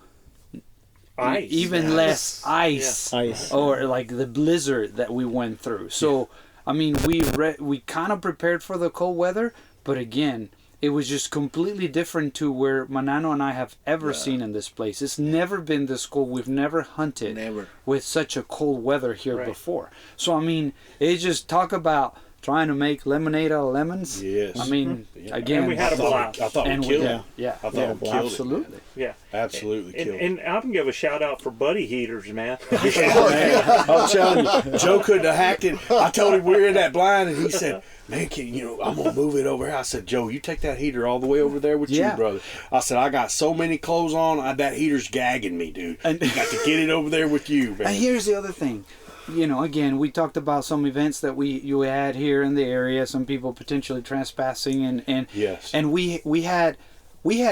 S4: Ice.
S3: even less ice,
S5: Ice.
S3: or like the blizzard that we went through. So, I mean, we kind of prepared for the cold weather, but again, it was just completely different to where Manano and I have ever seen in this place. It's never been this cold. We've never hunted with such a cold weather here before. So, I mean, it just talk about trying to make lemonade out of lemons.
S1: Yes.
S3: I mean, again,
S4: And we had a blast.
S1: I thought we killed it.
S3: Yeah.
S1: I thought we killed
S3: Absolutely.
S4: Yeah.
S1: Absolutely killed it.
S4: And I can give a shout out for buddy heaters, man.
S1: I'm telling you, Joe couldn't have hacked it. I told him we were in that blind, and he said, "Man, I'm gonna move it over here." I said, "Joe, you take that heater all the way over there with you, brother." I said, "I got so many clothes on, that heater's gagging me, dude. You got to get it over there with you, man."
S3: And here's the other thing. Again, we talked about some events that you had here in the area, some people potentially trespassing, and
S1: yes,
S3: and we had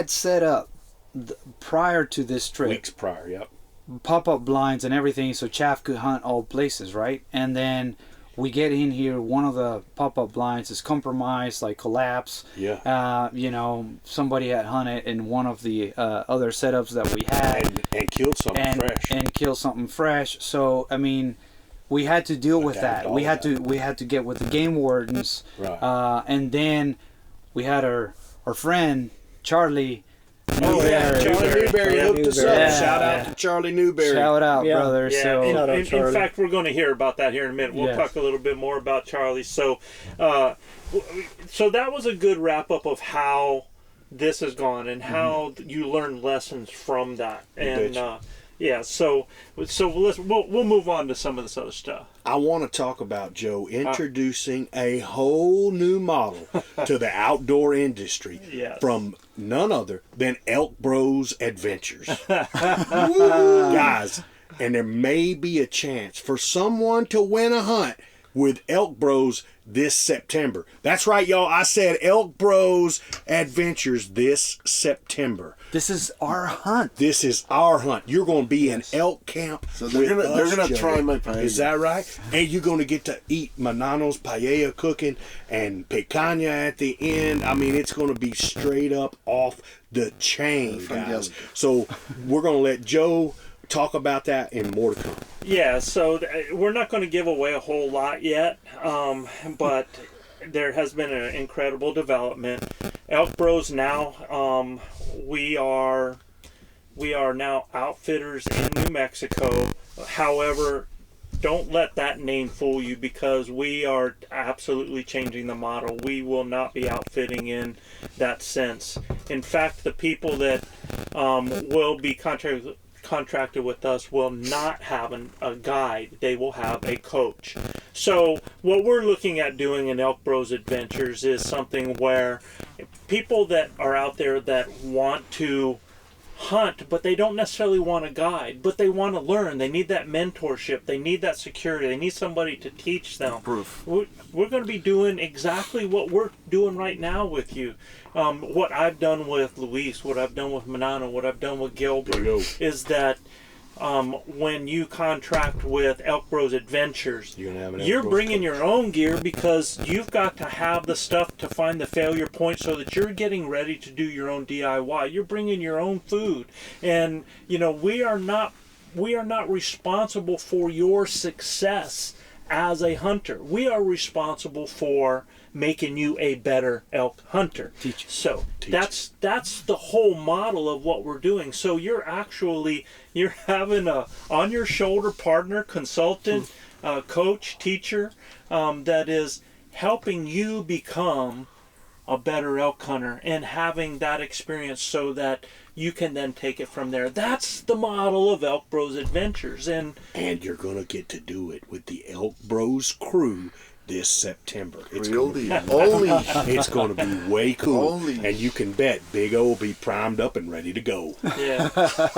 S3: set up prior to this trip
S1: weeks prior, yep,
S3: pop-up blinds and everything, so Chav could hunt all places, right? And then we get in here, one of the pop-up blinds is compromised, like collapse.
S1: Yeah.
S3: Somebody had hunted in one of the other setups that we had
S1: and killed something fresh.
S3: And killed something fresh. So I mean, we had to deal with that. We had to get with the game wardens.
S1: Right.
S3: And then we had our friend Charlie.
S1: Charlie Newberry hooked us up. Shout out to Charlie Newberry.
S3: Shout out, brother.
S4: Yeah,
S3: So
S4: in fact, we're going to hear about that here in a minute. We'll talk a little bit more about Charlie. So, so that was a good wrap up of how this has gone and how you learned lessons from that. And so we'll move on to some of this other stuff.
S1: I want to talk about, Joe, introducing a whole new model to the outdoor industry from none other than ElkBros Adventures. Guys, and there may be a chance for someone to win a hunt with ElkBros this September. That's right, y'all. I said ElkBros Adventures this September.
S3: This is our hunt.
S1: This is our hunt. You're going to be in elk camp.
S6: So they're gonna try my paella.
S1: Is that right? And you're going to get to eat Manano's paella cooking and picanha at the end. I mean, it's going to be straight up off the chain, guys. So we're going to let Joe talk about that and more to come.
S4: Yeah, so we're not going to give away a whole lot yet, but there has been an incredible development. ElkBros now, we are now outfitters in New Mexico. However, don't let that name fool you, because we are absolutely changing the model. We will not be outfitting in that sense. In fact, the people that will be contracted with us will not have a guide. They will have a coach. So what we're looking at doing in ElkBros Adventures is something where people that are out there that want to hunt, but they don't necessarily want a guide, but they want to learn. They need that mentorship. They need that security. They need somebody to teach them.
S6: Proof.
S4: We're going to be doing exactly what we're doing right now with you. What I've done with Luis, what I've done with Manano, what I've done with Gilbert, is that when you contract with ElkBros Adventures, you're bringing your own gear, because you've got to have the stuff to find the failure point so that you're getting ready to do your own DIY. You're bringing your own food, and we are not responsible for your success as a hunter. We are responsible for making you a better elk hunter. That's the whole model of what we're doing. So you're having a on your shoulder partner, consultant, coach, teacher, that is helping you become a better elk hunter and having that experience so that you can then take it from there. That's the model of ElkBros Adventures. And you're going to get to do it with the ElkBros crew this September. It's going to be way cool. And you can bet Big O will be primed up and ready to go. Yeah.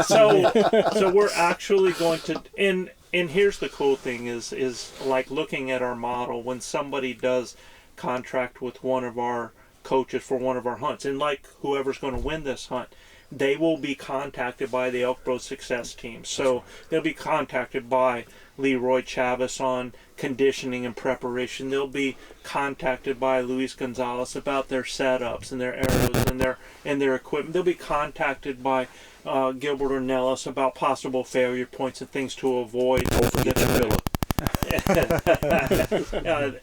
S4: So we're actually going to, and here's the cool thing is like looking at our model when somebody does contract with one of our coaches for one of our hunts, and like whoever's going to win this hunt, they will be contacted by the ElkBros success team. So they'll be contacted by Leroy Chavez on conditioning and preparation. They'll be contacted by Luis Gonzalez about their setups and their arrows and their equipment. They'll be contacted by Gilbert Ornelas about possible failure points and things to avoid. Don't forget the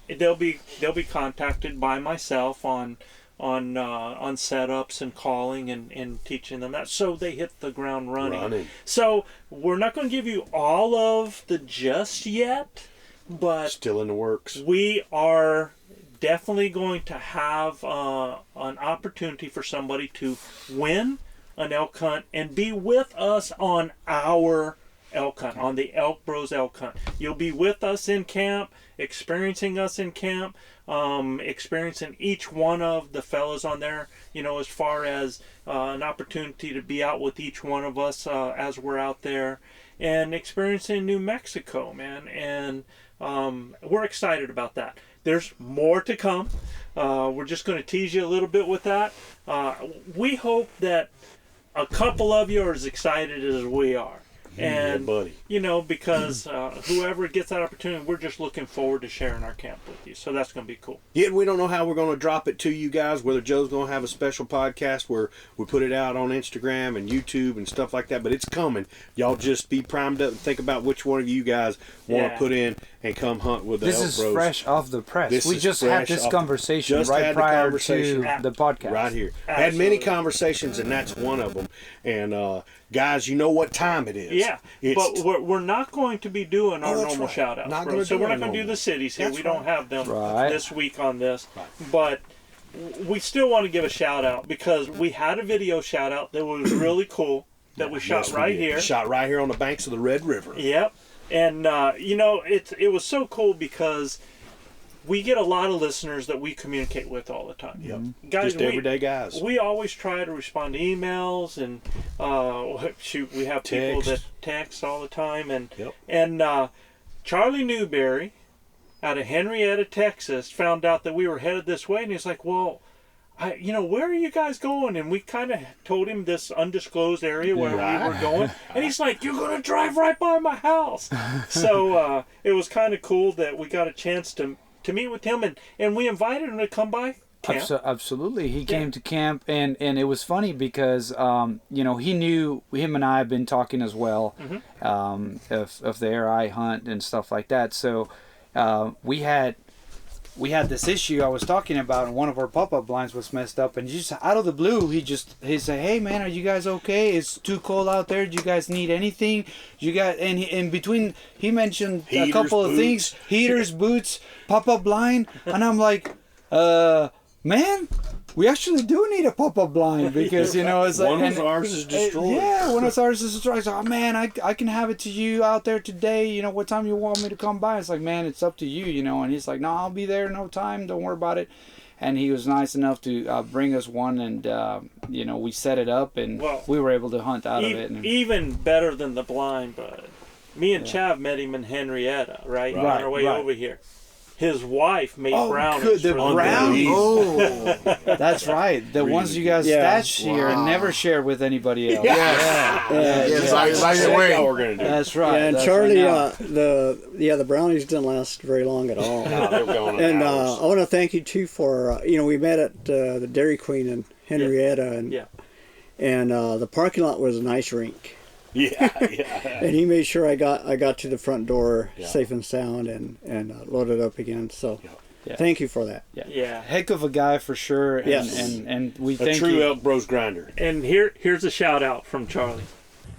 S4: they'll be contacted by myself on setups and calling and teaching them that, so they hit the ground running. So we're not going to give you all of the just yet, but
S1: still in the works.
S4: We are definitely going to have an opportunity for somebody to win an elk hunt and be with us on our elk hunt, on the ElkBros elk hunt. You'll be with us in camp, experiencing us in camp, experiencing each one of the fellas on there, as far as an opportunity to be out with each one of us as we're out there and experiencing New Mexico, man. And we're excited about that. There's more to come. We're just going to tease you a little bit with that. We hope that a couple of you are as excited as we are. And, because whoever gets that opportunity, we're just looking forward to sharing our camp with you. So that's going to be cool.
S1: Yeah, we don't know how we're going to drop it to you guys, whether Joe's going to have a special podcast where we put it out on Instagram and YouTube and stuff like that, but it's coming. Y'all just be primed up and think about which one of you guys want to put in and come hunt with the ElkBros.
S3: This is fresh off the press. We just had this conversation right prior to the podcast.
S1: Right here. Absolutely. Had many conversations, and that's one of them. And guys, you know what time it is.
S4: Yeah, but we're not going to be doing our normal shout-outs. So we're not going to do the cities here. We don't have them this week on this. Right. But we still want to give a shout-out because we had a video shout-out that was really cool that we shot right here.
S1: Shot right here on the banks of the Red River.
S4: Yep. And, it was so cool because we get a lot of listeners that we communicate with all the time.
S1: Yep. Guys, just everyday guys.
S4: We always try to respond to emails and we have people that text all the time. And Charlie Newberry out of Henrietta, Texas, found out that we were headed this way, and he's like, well, where are you guys going? And we kind of told him this undisclosed area where we were going. And he's like, you're going to drive right by my house. So it was kind of cool that we got a chance to meet with him. And we invited him to come by camp.
S3: Absolutely. He came to camp. And it was funny because, he knew him and I have been talking as well of the air I hunt and stuff like that. So we had this issue I was talking about, and one of our pop-up blinds was messed up, and just out of the blue, he said, "Hey man, are you guys okay? It's too cold out there. Do you guys need anything? You got?" And in between, he mentioned a couple of things: heaters, boots, pop-up blind, and I'm like, man, we actually do need a pop-up blind because it's like
S1: one of ours is destroyed.
S3: One of ours is destroyed. So, man, I can have it to you out there today. What time you want me to come by? It's like, man, it's up to you. And he's like, no, I'll be there. No time. Don't worry about it. And he was nice enough to bring us one, and we set it up, and we were able to hunt out of it. And,
S4: even better than the blind, but me and Chav met him in Henrietta, right? On our way over here. His wife made brownies.
S3: The brownies.
S6: Oh,
S3: that's right. The ones you guys stashed here and never shared with anybody else.
S6: Yes, I
S1: we're gonna do.
S3: That's right.
S5: Yeah, and
S3: that's
S5: Charlie,
S3: right
S5: the brownies didn't last very long at all.
S1: No, they were going
S5: And
S1: hours.
S5: I want to thank you too for we met at the Dairy Queen in Henrietta, and the parking lot was an ice rink.
S1: Yeah.
S5: And he made sure I got to the front door safe and sound and loaded up again. So thank you for that.
S4: Yeah.
S3: Heck of a guy for sure. And,
S5: Yes.
S3: and we
S1: A
S3: thank
S1: true
S3: you.
S1: ElkBros grinder.
S4: And here's a shout out from Charlie.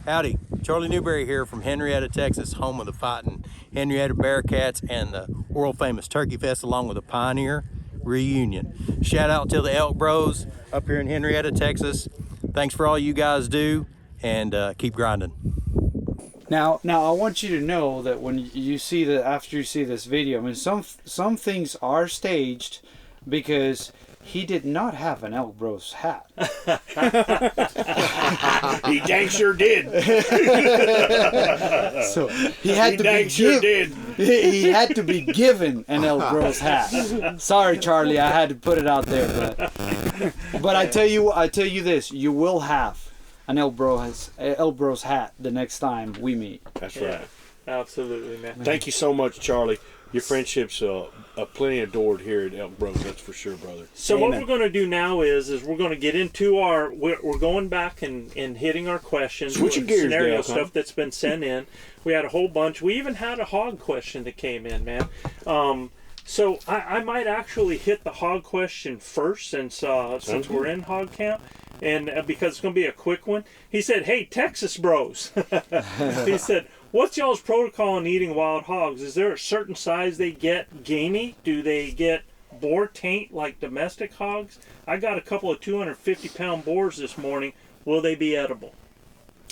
S7: Howdy, Charlie Newberry here from Henrietta, Texas, home of the fighting Henrietta Bearcats and the world famous Turkey Fest, along with the Pioneer Reunion. Shout out to the ElkBros up here in Henrietta, Texas. Thanks for all you guys do, and keep grinding.
S3: Now I want you to know that when you see after you see this video, I mean, some things are staged because he did not have an ElkBros hat.
S1: He dang sure did.
S3: So he had he had to be given an ElkBros hat. Sorry, Charlie, I had to put it out there, but I tell you this, you will have an ElkBros hat the next time we meet.
S1: That's right.
S4: Absolutely, man.
S1: Thank you so much, Charlie. Your friendship's plenty adored here at ElkBros, that's for sure, brother.
S4: So what we're going to do now is we're going to get into we're going back and hitting our questions.
S1: Switching gears,
S4: scenario
S1: Dale,
S4: stuff that's been sent in. We had a whole bunch. We even had a hog question that came in, man. So I might actually hit the hog question first since we're in hog camp. And because it's going to be a quick one. He said, hey, Texas bros. He said, what's y'all's protocol on eating wild hogs? Is there a certain size they get gamey? Do they get boar taint like domestic hogs? I got a couple of 250-pound boars this morning. Will they be edible?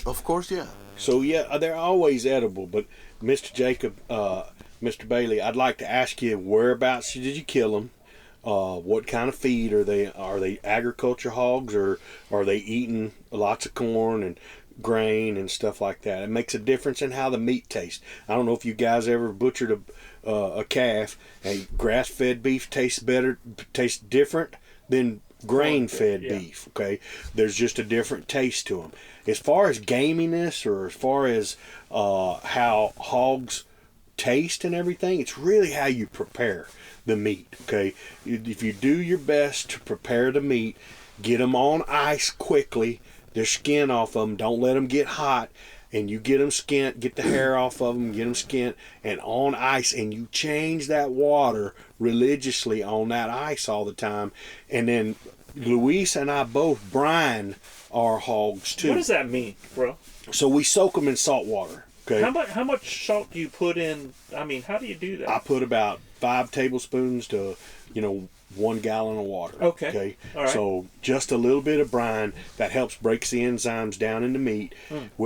S6: of course, yeah.
S1: So, yeah, they're always edible. But, Mr. Jacob, Mr. Bailey, I'd like to ask you, whereabouts did you kill them? What kind of feed are they? Are they agriculture hogs, or are they eating lots of corn and grain and stuff like that? It makes a difference in how the meat tastes. I don't know if you guys ever butchered a calf. A grass-fed beef tastes different than grain-fed beef. Okay, there's just a different taste to them. As far as gaminess, or as far as how hogs taste and everything, it's really how you prepare the meat. Okay, if you do your best to prepare the meat, get them on ice quickly, their skin off of them, don't let them get hot, and you get them skinned, get the hair off of them, get them skinned and on ice, and you change that water religiously on that ice all the time. And then Luis and I both brine our hogs too.
S4: What does that mean, bro?
S1: So we soak them in salt water. Okay.
S4: How much salt do you put in? I mean, how do you do that?
S1: I put about 5 tablespoons to 1 gallon of water.
S4: Okay. All right.
S1: So just a little bit of brine that helps break the enzymes down in the meat.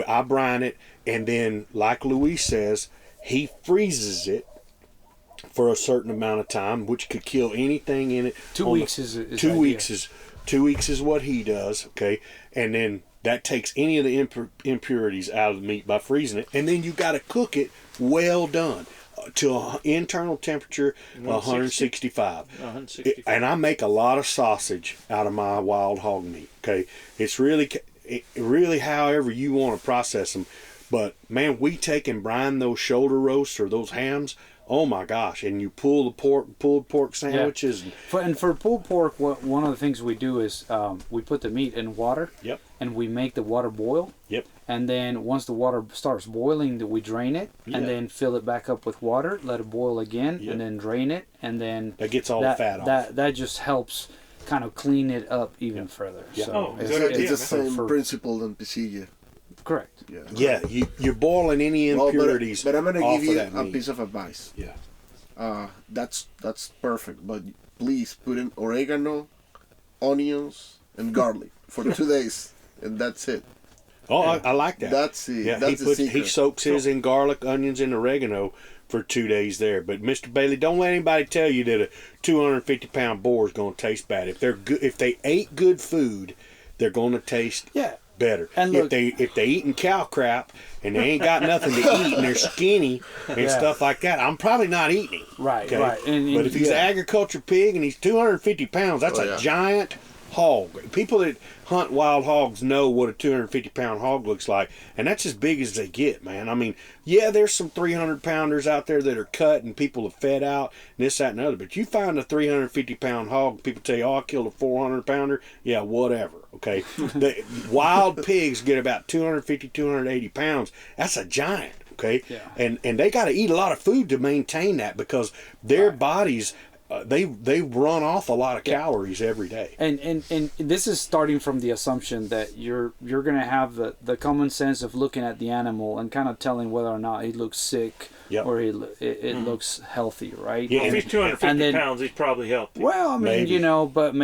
S1: I brine it, and then, like Luis says, he freezes it for a certain amount of time, which could kill anything in it.
S3: 2 weeks is
S1: 2 weeks is 2 weeks is what he does. Okay, and then that takes any of the impurities out of the meat by freezing it, and then you got to cook it well done. to internal temperature 165.
S4: 165.
S1: And I make a lot of sausage out of my wild hog meat. Okay, it's really however you want to process them. But man, we take and brine those shoulder roasts or those hams. Oh my gosh! And you pulled pork sandwiches.
S3: Yeah. And for pulled pork, one of the things we do is we put the meat in water.
S1: Yep.
S3: And we make the water boil.
S1: Yep.
S3: And then once the water starts boiling, we drain it and then fill it back up with water, let it boil again, and then drain it, and then
S1: that gets all the fat off.
S3: That just helps kind of clean it up even further.
S1: Yeah.
S3: So
S6: It's the same principle than piscilla.
S3: Correct.
S1: Yeah, you're boiling any impurities.
S6: But I'm gonna give you a
S1: meat.
S6: piece of advice.
S1: Yeah.
S6: That's perfect. But please put in oregano, onions, and garlic for 2 days, and that's it.
S1: Oh, I like that.
S6: That's it. Yeah, that's the secret.
S1: He soaks his in garlic, onions, and oregano for 2 days there. But Mr. Bailey, don't let anybody tell you that a 250-pound boar is going to taste bad. If they're good, if they ate good food, they're going to taste better.
S3: And look,
S1: if they eating cow crap and they ain't got nothing to eat and they're skinny and stuff like that, I'm probably not eating.
S3: Right. And
S1: but if he's an agriculture pig and he's 250 pounds, that's a giant hog. People that hunt wild hogs know what a 250-pound hog looks like, and that's as big as they get, man. I mean, yeah, there's some 300-pounders out there that are cut and people have fed out and this, that, and other, but you find a 350-pound hog, people tell you, oh, I killed a 400-pounder. Yeah, whatever, okay? The wild pigs get about 250, 280 pounds. That's a giant. Okay, and they got to eat a lot of food to maintain that because their bodies they run off a lot of calories every day.
S3: And this is starting from the assumption that you're going to have the common sense of looking at the animal and kind of telling whether or not he looks sick or it looks healthy, right?
S4: Yeah, if he's 250 pounds, he's probably healthy.
S3: Well, I mean, but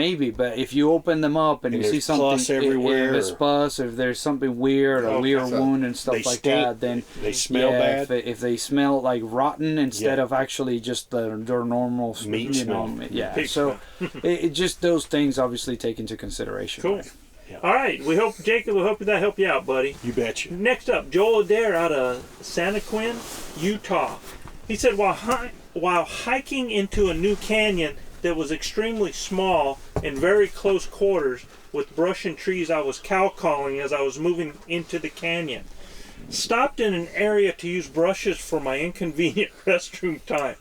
S3: if you open them up and you see something
S1: pus everywhere,
S3: if there's pus, if there's something weird, a weird wound and stuff like that, then
S1: they smell bad.
S3: If they smell like rotten instead of actually just their normal
S1: meat smell.
S3: So it just those things obviously take into consideration.
S4: Cool.
S3: Right?
S4: Yeah. All right, we hope that helped you out, buddy.
S1: You betcha.
S4: Next up, Joel Adair out of Santa Quin, Utah. He said while hiking into a new canyon that was extremely small and very close quarters with brush and trees, I was cow calling as I was moving into the canyon. Stopped in an area to use brushes for my inconvenient restroom time.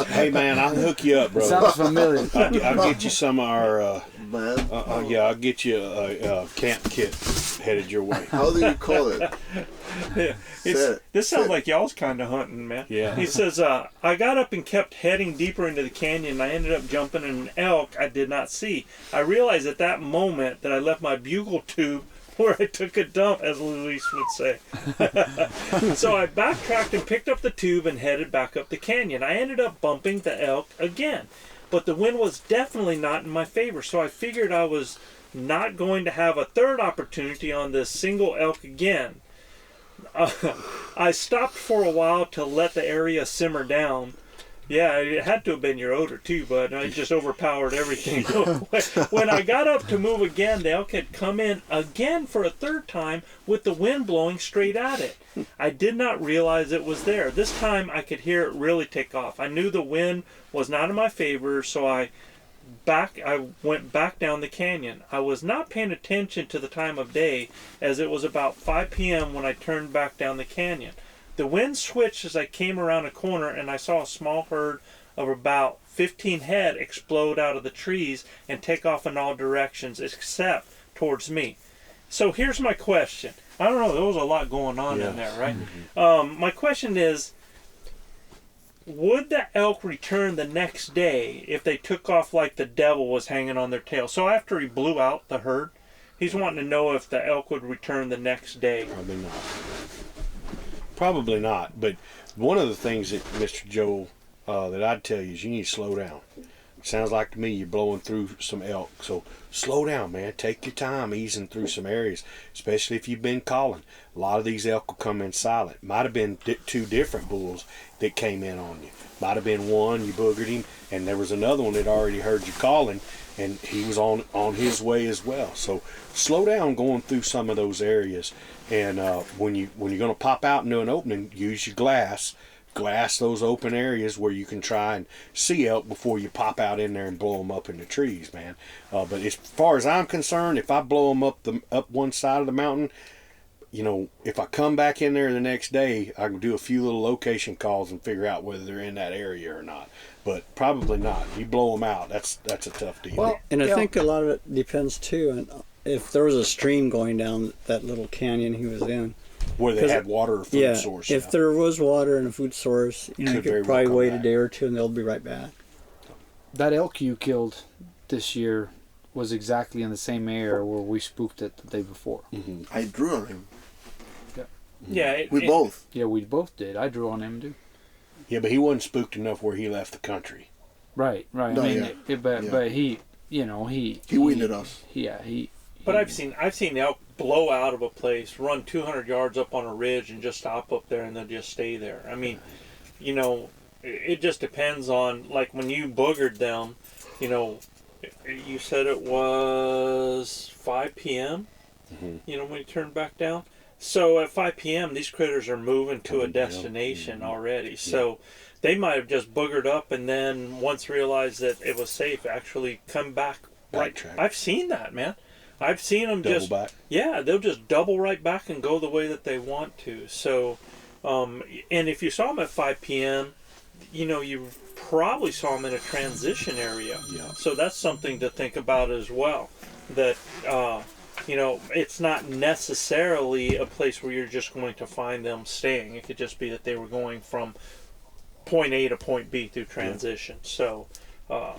S1: Hey man, I'll hook you up, bro.
S3: Sounds familiar.
S1: I'll get you some of our. I'll get you a camp kit headed your way.
S6: How do you call it?
S4: This sounds like y'all's kind of hunting, man.
S1: Yeah.
S4: He says, I got up and kept heading deeper into the canyon. I ended up jumping in an elk I did not see. I realized at that moment that I left my bugle tube where I took a dump, as Luis would say. So I backtracked and picked up the tube and headed back up the canyon. I ended up bumping the elk again, but the wind was definitely not in my favor, so I figured I was not going to have a third opportunity on this single elk again. I stopped for a while to let the area simmer down. Yeah, it had to have been your odor too, but I just overpowered everything. When I got up to move again, the elk had come in again for a third time with the wind blowing straight at it. I did not realize it was there. This time I could hear it really take off. I knew the wind was not in my favor, so I went back down the canyon. I was not paying attention to the time of day, as it was about 5 p.m. when I turned back down the canyon. The wind switched as I came around a corner, and I saw a small herd of about 15 head explode out of the trees and take off in all directions except towards me. So here's my question. I don't know, there was a lot going on in there, right? Mm-hmm. My question is, would the elk return the next day if they took off like the devil was hanging on their tail? So after he blew out the herd, he's wanting to know if the elk would return the next day.
S1: Probably not. But one of the things that Mr. Joel that I'd tell you is you need to slow down. Sounds like to me you're blowing through some elk. So slow down, man. Take your time easing through some areas, especially if you've been calling. A lot of these elk will come in silent. Might have been two different bulls that came in on you. Might have been one, you boogered him, and there was another one that already heard you calling, and he was on his way as well. So slow down going through some of those areas. And when you're going to pop out into an opening, use your glass glass those open areas where you can try and see elk before you pop out in there and blow them up in the trees, man. But as far as I'm concerned, if I blow them up one side of the mountain, if I come back in there the next day, I can do a few little location calls and figure out whether they're in that area or not. But probably not. You blow them out, that's a tough deal.
S5: Well, and I think a lot of it depends too on if there was a stream going down that little canyon he was in.
S1: Where they had water or food source.
S5: If there was water and a food source, you could probably wait a day or two and they'll be right back.
S3: That elk you killed this year was exactly in the same area where we spooked it the day before.
S6: Mm-hmm. I drew on him.
S4: Yeah,
S6: we both.
S3: Yeah, we both did. I drew on him too.
S1: Yeah, but he wasn't spooked enough where he left the country.
S3: Right.
S6: No,
S3: but he, he
S6: winded us.
S4: But I've seen elk blow out of a place, run 200 yards up on a ridge, and just stop up there and then just stay there. I mean, it just depends on, like when you boogered them, you said it was 5 p.m. When you turned back down. So at 5 p.m., these critters are moving to a destination already. So they might have just boogered up and then once realized that it was safe, actually come back right. I've seen that, man. I've seen them
S1: double
S4: just
S1: back.
S4: Yeah, they'll just double right back and go the way that they want to. So, and if you saw them at 5 p.m., you probably saw them in a transition area.
S1: Yeah.
S4: So that's something to think about as well. That it's not necessarily a place where you're just going to find them staying. It could just be that they were going from point A to point B through transition. So, I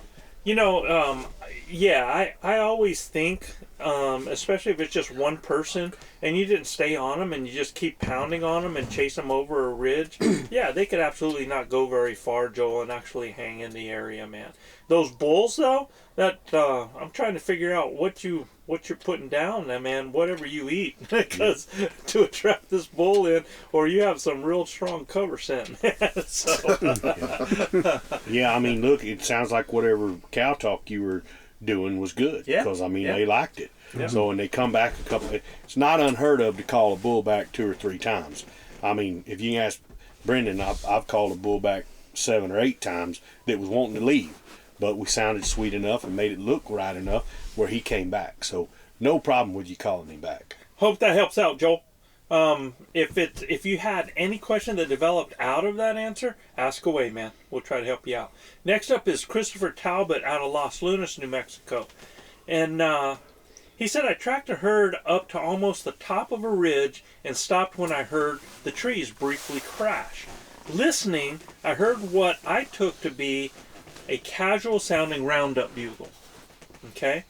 S4: always think, especially if it's just one person and you didn't stay on them and you just keep pounding on them and chase them over a ridge, they could absolutely not go very far, Joel, and actually hang in the area, man. Those bulls, though, that I'm trying to figure out what you're putting down, man. Whatever you eat, because to attract this bull in, or you have some real strong cover scent, man. So,
S1: yeah, I mean, look, it sounds like whatever cow talk you were doing was good.
S4: Yeah.
S1: Because they liked it.
S4: Yeah.
S1: So when they come back it's not unheard of to call a bull back 2 or 3 times. I mean, if you ask Brendan, I've called a bull back 7 or 8 times that was wanting to leave. But we sounded sweet enough and made it look right enough where he came back. So no problem with you calling him back.
S4: Hope that helps out, Joel. If you had any question that developed out of that answer, ask away, man. We'll try to help you out. Next up is Christopher Talbot out of Los Lunas, New Mexico. And he said, I tracked a herd up to almost the top of a ridge and stopped when I heard the trees briefly crash. Listening, I heard what I took to be a casual sounding roundup bugle. Okay?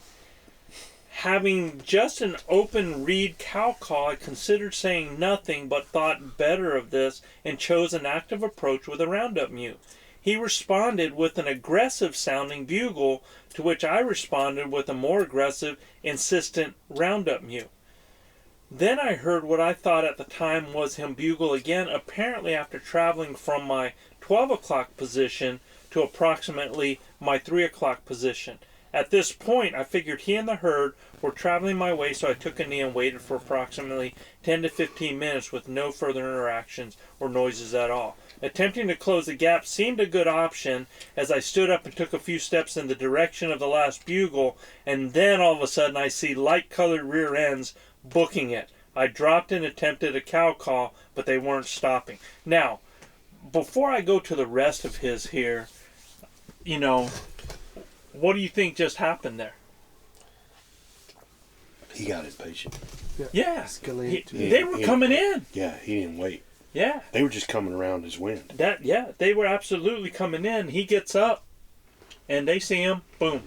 S4: Having just an open reed cow call, I considered saying nothing but thought better of this and chose an active approach with a roundup mew. He responded with an aggressive sounding bugle, to which I responded with a more aggressive, insistent roundup mew. Then I heard what I thought at the time was him bugle again, apparently after traveling from my 12 o'clock position to approximately my 3 o'clock position. At this point, I figured he and the herd were traveling my way, so I took a knee and waited for approximately 10 to 15 minutes with no further interactions or noises at all. Attempting to close the gap seemed a good option as I stood up and took a few steps in the direction of the last bugle, and then all of a sudden I see light-colored rear ends booking it. I dropped and attempted a cow call, but they weren't stopping. Now, before I go to the rest of his here, what do you think just happened there?
S1: He got impatient.
S4: Yeah. They were coming in.
S1: Yeah, he didn't wait.
S4: Yeah.
S1: They were just coming around his wind.
S4: They were absolutely coming in. He gets up, and they see him. Boom.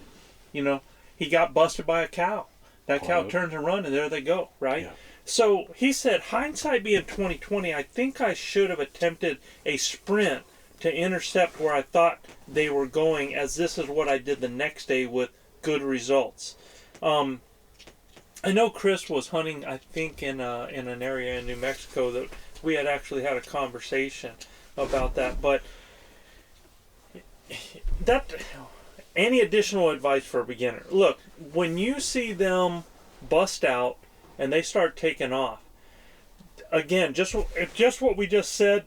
S4: He got busted by a cow. That cow turns and runs, and there they go, right? Yeah. So he said, hindsight being 20/20, I think I should have attempted a sprint to intercept where I thought they were going, as this is what I did the next day with good results. I know Chris was hunting, I think, in an area in New Mexico that we had actually had a conversation about that. But any additional advice for a beginner? Look, when you see them bust out and they start taking off, again, just what we just said,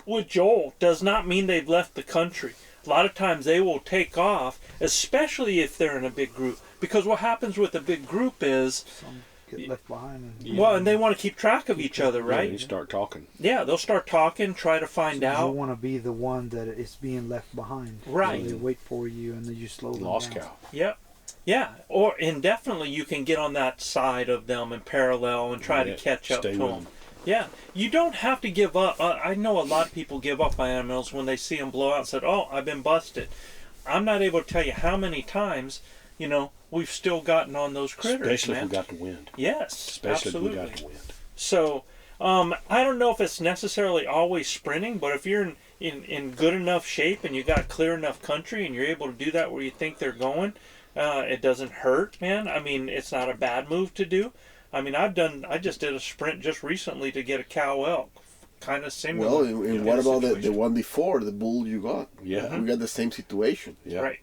S4: with Joel does not mean they've left the country. A lot of times they will take off, especially if they're in a big group. Because what happens with a big group is,
S3: Some get left behind. And,
S4: well, and they want to keep track of each other, right?
S1: Yeah, you start talking.
S4: Yeah, they'll start talking, try to find
S3: You
S4: out.
S3: want to be the one that is being left behind.
S4: Right.
S3: So they wait for you, and then you slow them
S1: Lost
S3: down.
S1: cow.
S4: Yep. Yeah, or and definitely you can get on that side of them and parallel and try to catch up to
S1: stay with
S4: them. Yeah, you don't have to give up. I know a lot of people give up on animals when they see them blow out and said, "Oh, I've been busted." I'm not able to tell you how many times, we've still gotten on those critters,
S1: Especially
S4: man.
S1: if we got the wind.
S4: Yes,
S1: Especially
S4: absolutely.
S1: if we got the wind.
S4: So, I don't know if it's necessarily always sprinting, but if you're in good enough shape and you got clear enough country and you're able to do that where you think they're going, it doesn't hurt, man. I mean, it's not a bad move to do. I mean, I just did a sprint just recently to get a cow elk. Kind of similar.
S6: Well, and what about the
S4: situation.
S6: one before, the bull you got?
S1: Yeah.
S6: We got the same situation.
S1: Yeah.
S4: Right.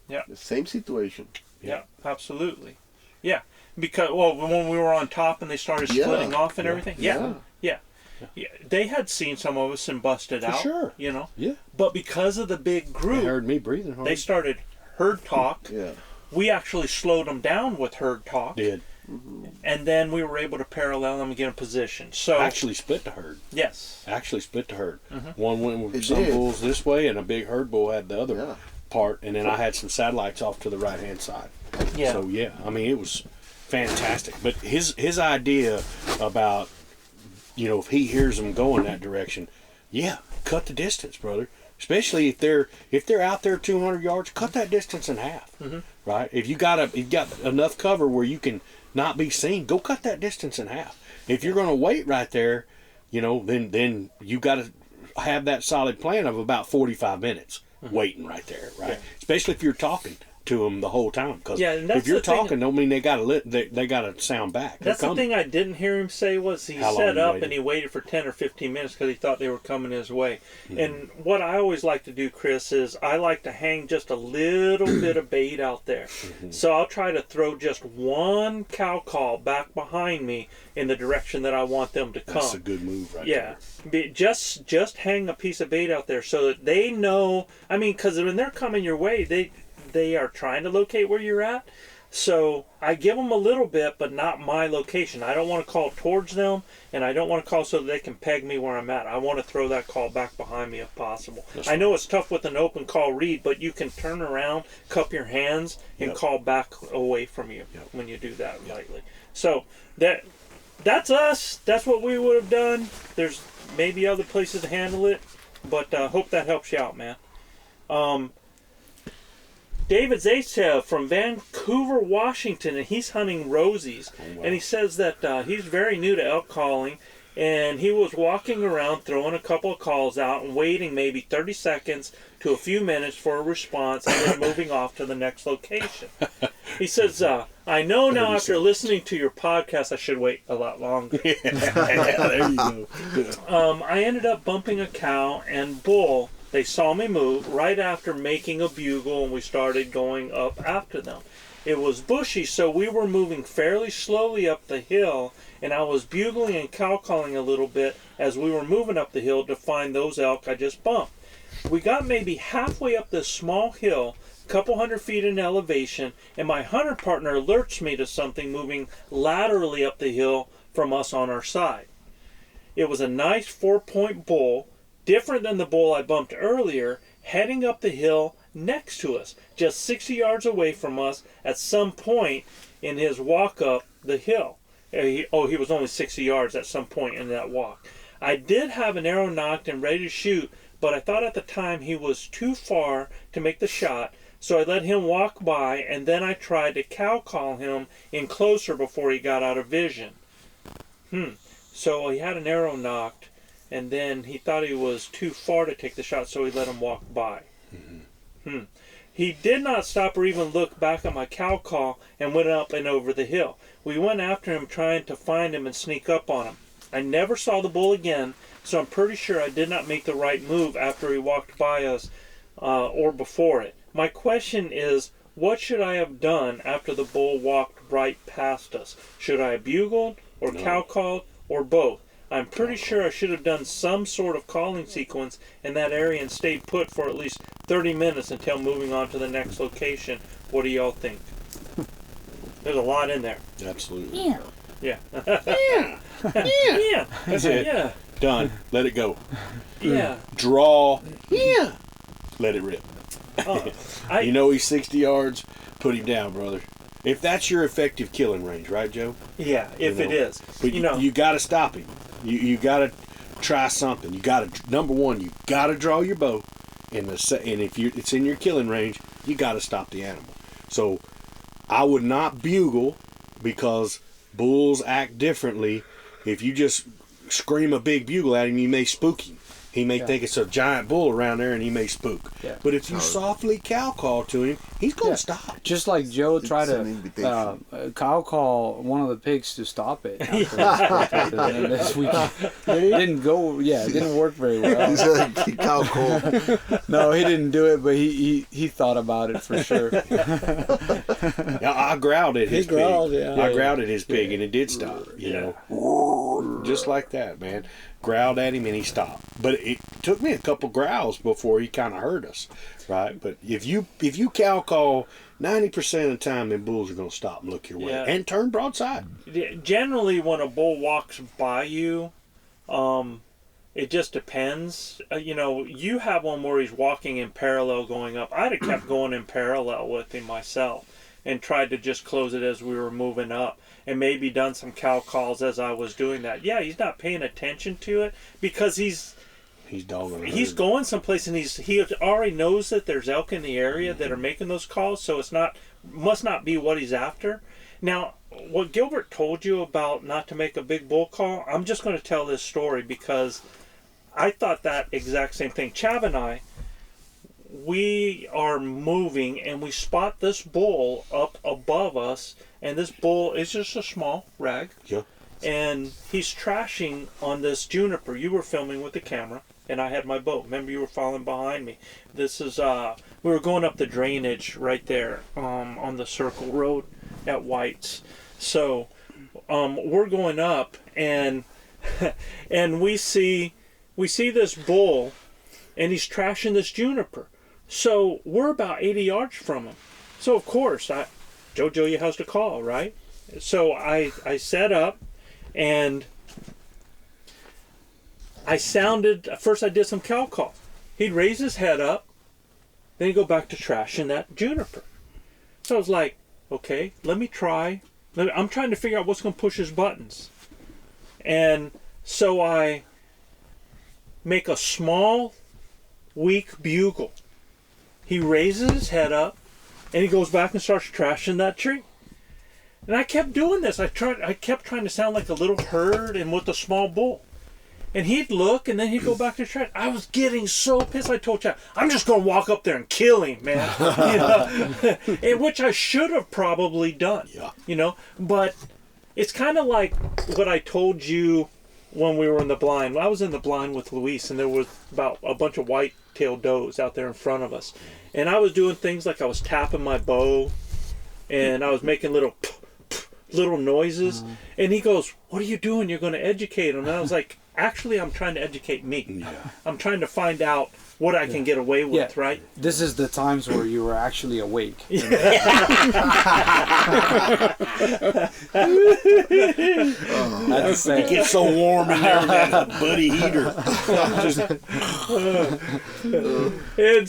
S6: The same situation.
S4: Yeah, absolutely. Yeah, because when we were on top and they started splitting off and everything. Yeah. They had seen some of us and busted out.
S1: Sure. Yeah.
S4: But because of the big
S1: They
S4: group,
S1: heard me breathing hard.
S4: they started herd talk.
S6: Yeah.
S4: We actually slowed them down with herd talk.
S1: did.
S4: And then we were able to parallel them and get in position. So
S1: Actually split the herd.
S4: yes.
S1: Actually split the herd.
S4: Mm-hmm.
S1: One went with
S6: It
S1: some
S6: did.
S1: bulls this way, and a big herd bull had the other
S6: Yeah.
S1: part, and then I had some satellites off to the right hand side.
S4: Yeah.
S1: So yeah, I mean it was fantastic. But his idea about if he hears them going that direction, yeah, cut the distance, brother. Especially if they're out there 200 yards, cut that distance in half.
S4: Mm-hmm.
S1: Right? If you've got enough cover where you can not be seen, go cut that distance in half. If you're going to wait right there, then you got to have that solid plan of about 45 minutes waiting right there, right?
S4: Yeah.
S1: Especially if you're talking to them the whole time, because
S4: Yeah, and that's
S1: if you're
S4: the thing-
S1: talking, don't mean they got to sound back. They're
S4: That's the
S1: coming.
S4: thing I didn't hear him say was he
S1: How long
S4: set
S1: he
S4: up
S1: waited.
S4: and he waited for 10 or 15 minutes because he thought they were coming his way.
S1: Mm-hmm.
S4: And what I always like to do, Chris, is I like to hang just a little bit of bait out there.
S1: Mm-hmm.
S4: So I'll try to throw just one cow call back behind me in the direction that I want them to come.
S1: That's a good move right
S4: Yeah,
S1: there.
S4: just hang a piece of bait out there so that they know. I mean, because when they're coming your way, they are trying to locate where you're at. So I give them a little bit, but not my location. I don't want to call towards them, and I don't want to call so that they can peg me where I'm at. I want to throw that call back behind me if possible. I know it's tough with an open call read, but you can turn around, cup your hands, and call back away from you when you do that lightly. So that's us. That's what we would have done. There's maybe other places to handle it, but hope that helps you out, man. David Zaitsev from Vancouver, Washington, and he's hunting rosies.
S1: Oh, wow.
S4: And he says that he's very new to elk calling, and he was walking around throwing a couple of calls out and waiting maybe 30 seconds to a few minutes for a response and then moving off to the next location. He says, I know now after listening to your podcast I should wait a lot longer.
S1: Yeah, there you go.
S4: I ended up bumping a cow and bull. They saw me move right after making a bugle, and we started going up after them. It was bushy, so we were moving fairly slowly up the hill, and I was bugling and cow calling a little bit as we were moving up the hill to find those elk I just bumped. We got maybe halfway up this small hill, a couple hundred feet in elevation, and my hunter partner alerts me to something moving laterally up the hill from us on our side. It was a nice 4-point bull, different than the bull I bumped earlier, heading up the hill next to us, just 60 yards away from us at some point in his walk up the hill. He was only 60 yards at some point in that walk. I did have an arrow knocked and ready to shoot, but I thought at the time he was too far to make the shot, so I let him walk by, and then I tried to cow call him in closer before he got out of vision. So he had an arrow knocked, and then he thought he was too far to take the shot, so he let him walk by. He did not stop or even look back at my cow call and went up and over the hill. We went after him trying to find him and sneak up on him. I never saw the bull again, so I'm pretty sure I did not make the right move after he walked by us or before it. My question is, what should I have done after the bull walked right past us? Should I have bugled or cow called or both? I'm pretty sure I should have done some sort of calling sequence in that area and stayed put for at least 30 minutes until moving on to the next location. What do y'all think? There's a lot in there.
S1: Absolutely.
S4: Yeah.
S1: Yeah.
S4: Yeah.
S1: That's it.
S4: Yeah.
S1: Done. Let it go.
S4: Yeah.
S1: Draw. Yeah. Let it rip.
S4: I,
S1: You know he's 60 yards. Put him down, brother. If that's your effective killing range, right, Joe?
S4: Yeah, if it is.
S1: But you got to stop him. You got to try something. You got to, number one, you got to draw your bow, and if it's in your killing range, you got to stop the animal. So I would not bugle, because bulls act differently. If you just scream a big bugle at him, you may spook him. He may think it's a giant bull around there, and he may spook.
S3: Yeah.
S1: But if you softly cow call to him, he's going to stop.
S3: Just like Joe tried
S6: an
S3: to
S6: invitation.
S3: cow call one of the pigs to stop it. And this weekend. It didn't go. Yeah, it didn't work very well.
S6: He said cow cold.
S3: No, he didn't do it, but he thought about it for sure.
S1: Yeah, I growled at his pig.
S5: Yeah.
S1: I growled at his pig, and it did stop. You know, just like that, man. Growled at him, and he stopped. But it took me a couple growls before he kind of heard us, right? But if you cow call, 90% of the time, them bulls are going to stop and look your way and turn broadside.
S4: Generally, when a bull walks by you, it just depends. You have one where he's walking in parallel going up. I'd have kept going in parallel with him myself and tried to just close it as we were moving up, and maybe done some cow calls as I was doing that. Yeah, he's not paying attention to it because he's
S1: dogging.
S4: He's going someplace, and he already knows that there's elk in the area that are making those calls, so must not be what he's after. Now, what Gilbert told you about not to make a big bull call, I'm just going to tell this story because I thought that exact same thing. Chav and I, we are moving, and we spot this bull up above us, and this bull is just a small rag.
S1: Yeah.
S4: And he's trashing on this juniper. You were filming with the camera, and I had my bow. Remember, you were following behind me. This is we were going up the drainage right there on the circle road at White's. So we're going up, and and we see this bull, and he's trashing this juniper. So we're about 80 yards from him. So of course, Jojo has to call, right? So I set up, and I sounded. First, I did some cow call. He'd raise his head up, then he'd go back to trashing that juniper. So I was like, okay, let me try. I'm trying to figure out what's going to push his buttons. And so I make a small, weak bugle. He raises his head up, and he goes back and starts trashing that tree. And I kept doing this. I kept trying to sound like a little herd and with a small bull. And he'd look, and then he'd go back to trash. I was getting so pissed. I told Chad, I'm just going to walk up there and kill him, man. And which I should have probably done. Yeah. But it's kind of like what I told you when we were in the blind. I was in the blind with Luis, and there was about a bunch of white-tailed does out there in front of us. And I was doing things like I was tapping my bow, and I was making little noises. And he goes, what are you doing? You're going to educate him. And I was like, actually, I'm trying to educate me. Yeah. I'm trying to find out what I can get away with, right?
S3: This is the times where you were actually awake.
S1: It gets so warm in there with that buddy heater.
S4: And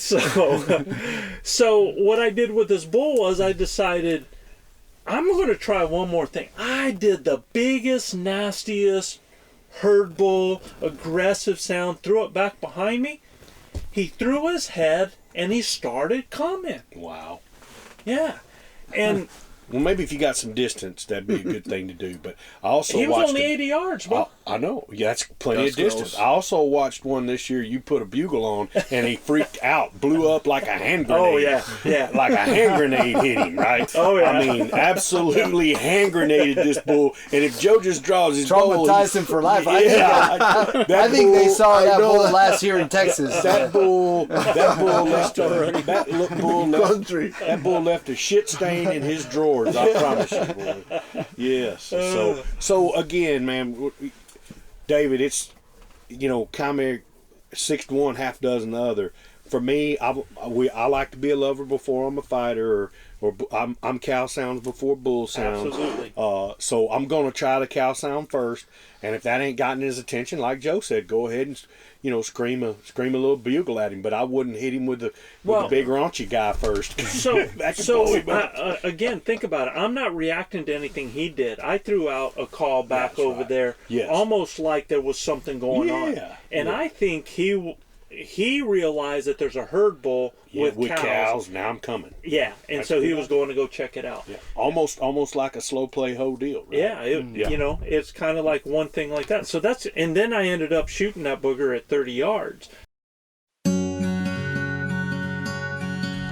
S4: so what I did with this bull was I decided I'm going to try one more thing. I did the biggest, nastiest herd bull, aggressive sound, threw it back behind me. He threw his head, and he started coming.
S1: Wow.
S4: Yeah. And
S1: well, maybe if you got some distance, that'd be a good thing to do. But I also
S4: he was
S1: watched
S4: only 80 yards. But
S1: I know. Yeah, that's plenty of distance. I also watched one this year. You put a bugle on, and he freaked out, blew up like a hand grenade.
S4: Oh, yeah.
S1: Like a hand grenade hit him, right?
S4: Oh, yeah.
S1: I mean, absolutely hand grenaded this bull. And if Joe just draws his bow...
S3: Traumatized him for life.
S1: I
S3: think they saw that bull last year in Texas.
S1: That bull left a shit stain in his drawers, I promise you. Boy. Yes. So again, man, David, it's, chimeric 6 to 1, half dozen the other. For me, I like to be a lover before I'm a fighter, or I'm cow sounds before bull sounds.
S4: Absolutely.
S1: So I'm gonna try the cow sound first, and if that ain't gotten his attention, like Joe said, go ahead and scream a little bugle at him. But I wouldn't hit him with the big raunchy guy first.
S4: Again, think about it. I'm not reacting to anything he did. I threw out a call back over there, almost like there was something going on. And I think he realized that there's a herd bull with cows.
S1: Now I'm coming.
S4: Yeah, and so he was going to go check it out.
S1: Yeah. Almost like a slow play whole deal. Right?
S4: Yeah, it's kind of like one thing like that. So and then I ended up shooting that booger at 30 yards.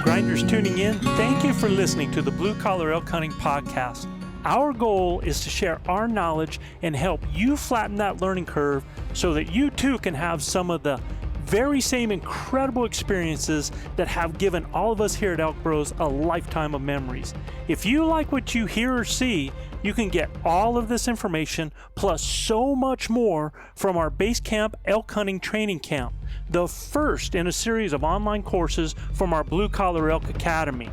S4: Grinders tuning in, thank you for listening to the Blue Collar Elk Hunting Podcast. Our goal is to share our knowledge and help you flatten that learning curve so that you too can have some of the very same incredible experiences that have given all of us here at ElkBros a lifetime of memories. If you like what you hear or see, you can get all of this information plus so much more from our Base Camp Elk Hunting Training Camp, the first in a series of online courses from our Blue Collar Elk Academy.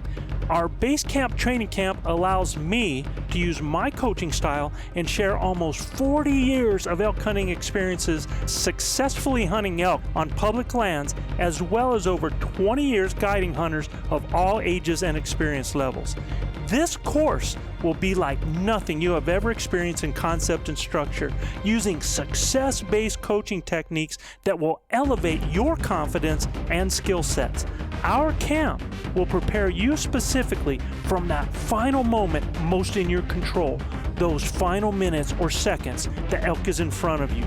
S4: Our Base Camp Training Camp allows me to use my coaching style and share almost 40 years of elk hunting experiences successfully hunting elk on public lands, as well as over 20 years guiding hunters of all ages and experience levels. This course will be like nothing you have ever experienced in concept and structure, using success-based coaching techniques that will elevate your confidence and skill sets. Our camp will prepare you specifically from that final moment most in your control, those final minutes or seconds the elk is in front of you,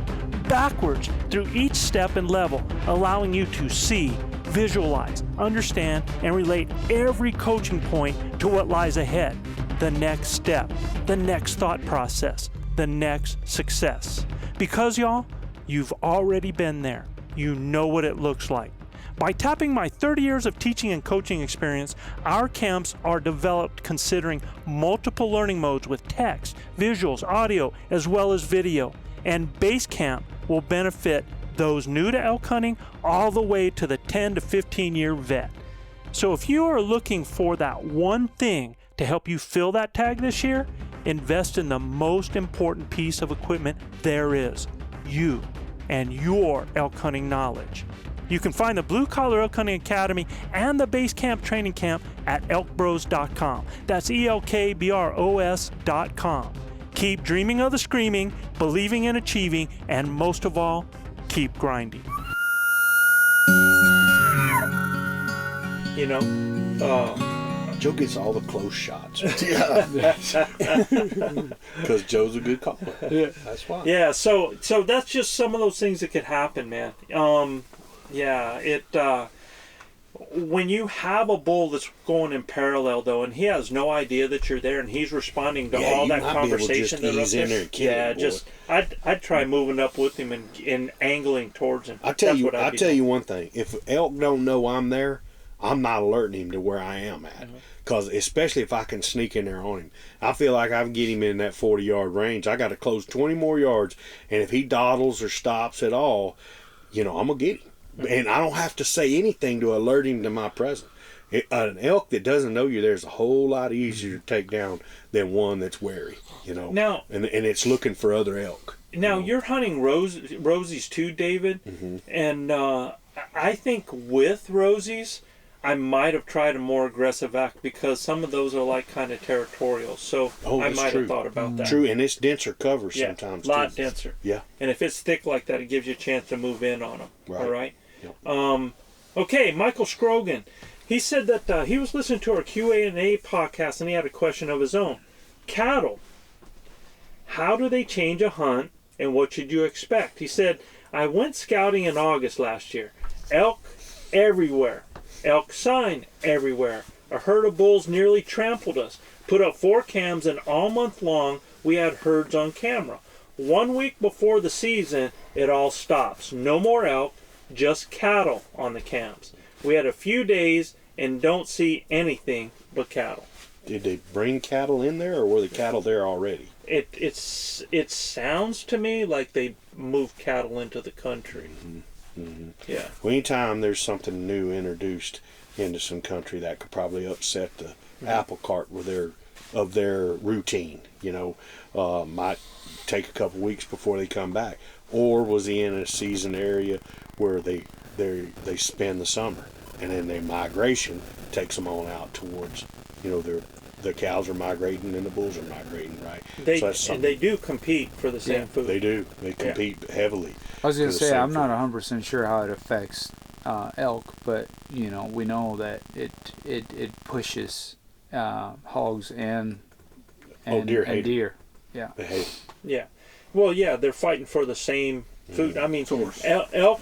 S4: backwards through each step and level, allowing you to see, visualize, understand, and relate every coaching point to what lies ahead, the next step, the next thought process, the next success. Because y'all, you've already been there. You know what it looks like. By tapping my 30 years of teaching and coaching experience, our camps are developed considering multiple learning modes with text, visuals, audio, as well as video. And Base Camp will benefit those new to elk hunting all the way to the 10 to 15 year vet. So if you are looking for that one thing to help you fill that tag this year, invest in the most important piece of equipment there is, you and your elk hunting knowledge. You can find the Blue Collar Elk Hunting Academy and the Base Camp Training Camp at ElkBros.com. That's ElkBros.com. Keep dreaming of the screaming, believing in achieving, and most of all, keep grinding.
S1: Joe gets all the close shots.
S6: Yeah.
S1: Because Joe's a good caller.
S4: Yeah.
S1: That's why.
S4: Yeah, so that's just some of those things that could happen, man. When you have a bull that's going in parallel, though, and he has no idea that you're there, and he's responding to all that conversation, I'd try moving up with him and angling towards him.
S1: I tell you one thing: if elk don't know I'm there, I'm not alerting him to where I am at. Because especially if I can sneak in there on him, I feel like I can get him in that 40-yard range. I got to close 20 more yards, and if he dawdles or stops at all, I'm gonna get him. And I don't have to say anything to alert him to my presence. An elk that doesn't know you there's a whole lot easier to take down than one that's wary, Now, and it's looking for other elk.
S4: Now, you're hunting rosies too, David. Mm-hmm. And I think with rosies, I might have tried a more aggressive act because some of those are like kind of territorial. So I might have thought about that.
S1: True, and it's denser cover sometimes.
S4: A lot denser.
S1: Yeah.
S4: And if it's thick like that, it gives you a chance to move in on them.
S1: Right.
S4: All right?
S1: Yep.
S4: Okay, Michael Scrogan. He said that he was listening to our Q&A podcast and he had a question of his own. Cattle. How do they change a hunt and what should you expect? He said, I went scouting in August last year. Elk everywhere. Elk sign everywhere. A herd of bulls nearly trampled us. Put up 4 cams and all month long we had herds on camera. 1 week before the season, it all stops. No more elk, just cattle on the cams. We had a few days and don't see anything but cattle.
S1: did they bring cattle in there, or were the cattle there already?
S4: It sounds to me like they moved cattle into the country. Yeah.
S1: Well, anytime there's something new introduced into some country, that could probably upset the apple cart with their routine. Might take a couple weeks before they come back. Or was he in a season area where they spend the summer, and then their migration takes them on out towards, the cows are migrating and the bulls are migrating, right?
S4: And they do compete for the same food.
S1: They do. They compete heavily.
S3: I was going to say, I'm not 100% sure how it affects elk, but we know that it pushes hogs and deer. Yeah.
S1: They hate it.
S4: Yeah. Well, yeah, they're fighting for the same food. I mean, elk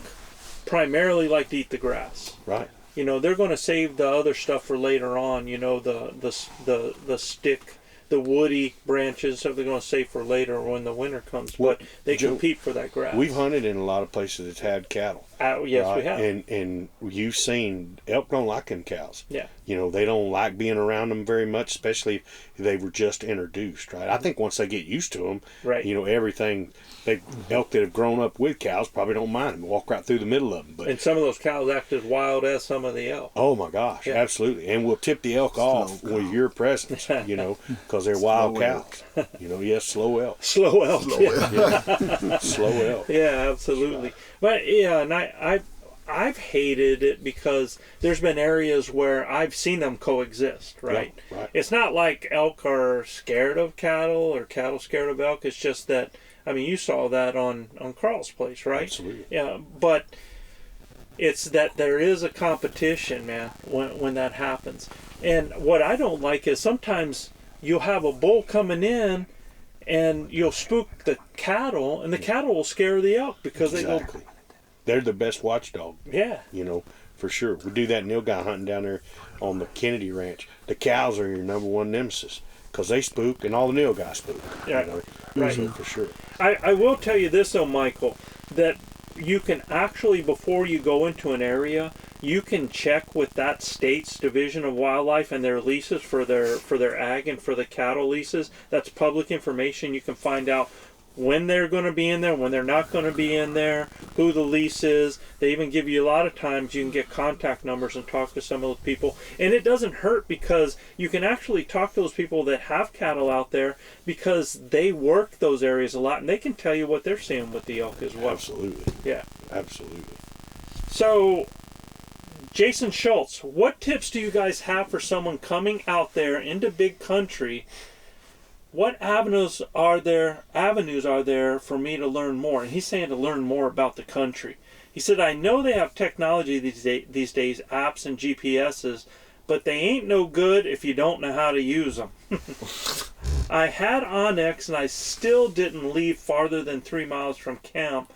S4: primarily like to eat the grass.
S1: Right.
S4: They're going to save the other stuff for later on. The stick, the woody branches, so they're going to save for later when the winter comes. But they compete for that grass.
S1: We've hunted in a lot of places that's had cattle.
S4: Yes, right? We have.
S1: And you've seen elk don't like them cows.
S4: Yeah.
S1: They don't like being around them very much, especially if they were just introduced, right? I think once they get used to them,
S4: right.
S1: Everything, elk that have grown up with cows probably don't mind them, walk right through the middle of them. But,
S4: and some of those cows act as wild as some of the elk.
S1: Oh my gosh, absolutely. And we'll tip the elk off with your presence, because they're wild cows. Slow elk.
S4: Slow elk.
S1: Slow elk.
S4: Yeah, absolutely. But yeah, and I've hated it because there's been areas where I've seen them coexist, right?
S1: Yeah, right.
S4: It's not like elk are scared of cattle or cattle scared of elk. It's just that, you saw that on Carl's place, right?
S1: Absolutely.
S4: Yeah, but it's that there is a competition, man, when that happens. And what I don't like is sometimes you'll have a bull coming in and you'll spook the cattle, and the cattle will scare the elk because they go...
S1: They're the best watchdog.
S4: Yeah.
S1: For sure. We do that nilgai hunting down there on the Kennedy Ranch. The cows are your number one nemesis because they spook and all the nilgai spook.
S4: Yeah. Right.
S1: So, for sure.
S4: I will tell you this, though, Michael, that you can actually, before you go into an area, you can check with that state's Division of Wildlife and their leases for their ag and for the cattle leases. That's public information. You can find out when they're going to be in there, when they're not going to be in there, who the lease is. They even give you a lot of times you can get contact numbers and talk to some of those people. And it doesn't hurt because you can actually talk to those people that have cattle out there because they work those areas a lot and they can tell you what they're seeing with the elk as well.
S1: Absolutely.
S4: Yeah.
S1: Absolutely. So,
S4: Jason Schultz, what tips do you guys have for someone coming out there into big country? What avenues are there for me to learn more? And he's saying to learn more about the country. He said, I know they have technology these days, apps and GPSs, but they ain't no good if you don't know how to use them. I had Onyx and I still didn't leave farther than 3 miles from camp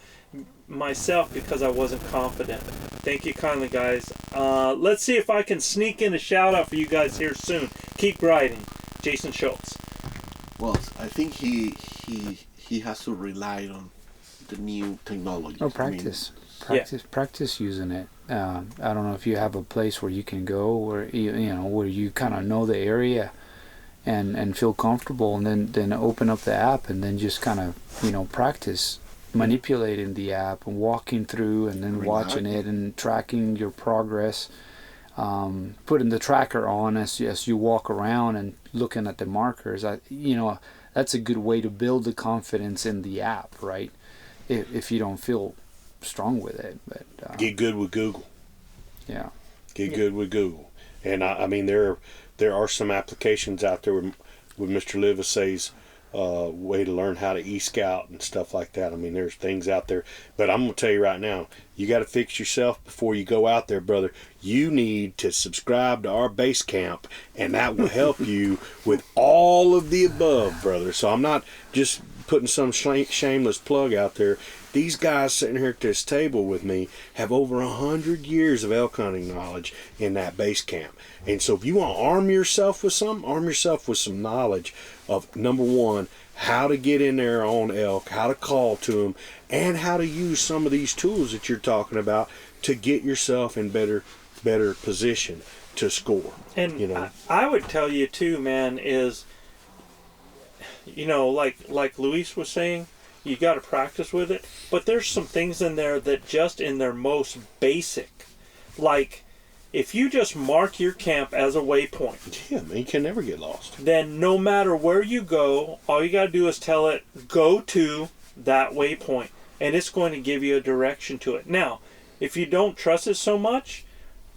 S4: myself because I wasn't confident. Thank you kindly, guys. Let's see if I can sneak in a shout out for you guys here soon. Keep riding. Jason Schultz.
S6: Well, I think he has to rely on the new technology.
S3: Oh, practice using it. I don't know if you have a place where you can go where where you kind of know the area and feel comfortable, and then open up the app and then just kind of practice manipulating the app and walking through and then watching it and tracking your progress. Putting the tracker on as you walk around and looking at the markers. That's a good way to build the confidence in the app, right? If you don't feel strong with it, but
S1: get good with Google.
S3: Yeah,
S1: get good with Google. And I mean there are some applications out there with Mr. Livesay's way to learn how to e-scout and stuff like that. I mean, there's things out there, but I'm gonna tell you right now, you got to fix yourself before you go out there, brother. You need to subscribe to our base camp, and that will help you with all of the above, brother. So I'm not just putting some shameless plug out there. These guys sitting here at this table with me have over 100 years of elk hunting knowledge in that base camp. And so if you want to arm yourself with some knowledge of, number one, how to get in there on elk, how to call to them, and how to use some of these tools that you're talking about to get yourself in better position. to score.
S4: And
S1: you know,
S4: I would tell you too, man, is, you know, like Luis was saying, you got to practice with it. But there's some things in there that just in their most basic, like if you just mark your camp as a waypoint,
S1: yeah, man, you can never get lost.
S4: then no matter where you go, all you got to do is tell it, go to that waypoint, and it's going to give you a direction to it. Now, if you don't trust it so much,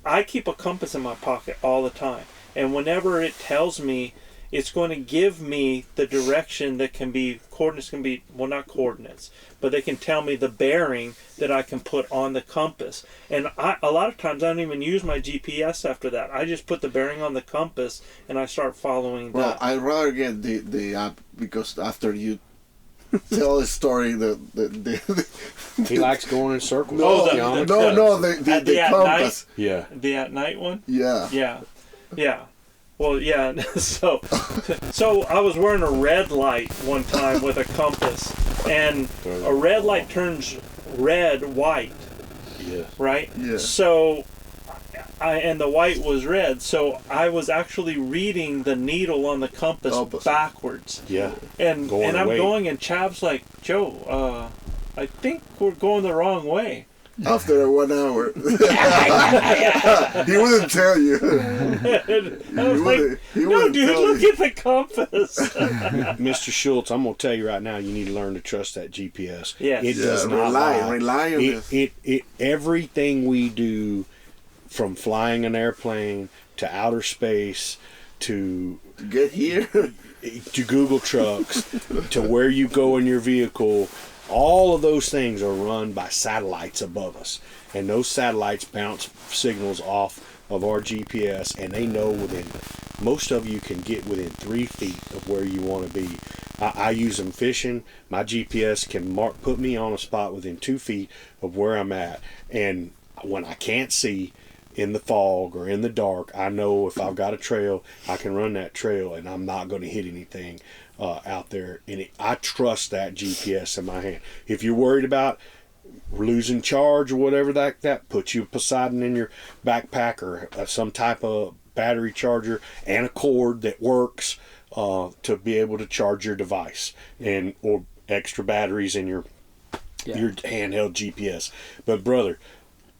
S4: I keep a compass in my pocket all the time, and whenever it tells me, it's going to give me the direction that can be, coordinates can be, well, not coordinates, but they can tell me the bearing that I can put on the compass. And a lot of times I don't even use my GPS after that. I just put the bearing on the compass and I start following
S6: Well,
S4: that.
S6: I'd rather get the app, because after you tell a story,
S1: He likes going in circles.
S6: no,
S1: the
S6: the compass.
S1: yeah.
S4: The at night one?
S6: Yeah.
S4: Yeah. Well, yeah. So I was wearing a red light one time with a compass, and a red light turns red white,
S1: Yeah.
S4: right?
S6: Yeah.
S4: So, and the white was red, so I was actually reading the needle on the compass
S6: Opposite.
S4: backwards.
S1: Yeah.
S4: And
S1: Going
S4: I'm
S1: away.
S4: going, and Chav's like, Joe, I think we're going the wrong way.
S6: After 1 hour. He wouldn't tell you.
S4: And I was
S6: He
S4: like,
S6: wouldn't- he
S4: no,
S6: wouldn't
S4: dude,
S6: tell
S4: look
S6: you.
S4: at the compass.
S1: Mr. Schultz, I'm gonna tell you right now, you need to learn to trust that GPS.
S4: Yes.
S1: It
S6: Yeah,
S1: does not
S6: rely on it.
S1: It everything we do, from flying an airplane to outer space to
S6: Get here.
S1: Google trucks to where you go in your vehicle, all of those things are run by satellites above us, and those satellites bounce signals off of our GPS, and they know most of you can get within 3 feet of where you want to be. I use them fishing. My GPS can put me on a spot within 2 feet of where I'm at, and when I can't see in the fog or in the dark, I know if I've got a trail, I can run that trail and I'm not going to hit anything out there. And I trust that GPS in my hand. If you're worried about losing charge or whatever, that puts you Poseidon in your backpack, or some type of battery charger and a cord that works to be able to charge your device, and or extra batteries in your handheld GPS. But brother,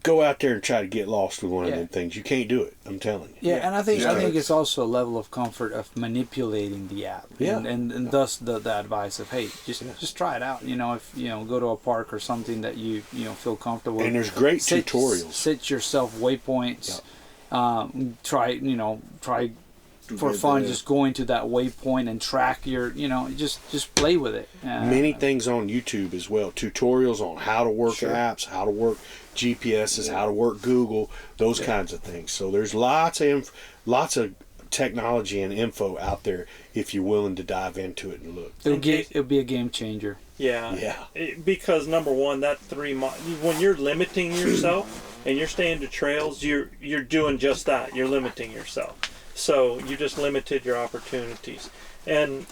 S1: go out there and try to get lost with one of them things. You can't do it. I'm telling you.
S3: Yeah, and I think it's also a level of comfort of manipulating the app.
S1: Yeah.
S3: And thus the advice of, hey, just try it out. You know, if go to a park or something that you feel comfortable.
S1: And there's great tutorials.
S3: Set yourself waypoints. Try for fun, just going to that waypoint and track your, just play with it.
S1: Many things on YouTube as well. Tutorials on how to work apps, how to work GPSs, how to work Google, those kinds of things. So there's lots of technology and info out there if you're willing to dive into it and look.
S3: It'll be a game changer.
S4: Yeah. Because number one, that when you're limiting yourself and you're staying to trails, you're doing just that. You're limiting yourself. So you just limited your opportunities. And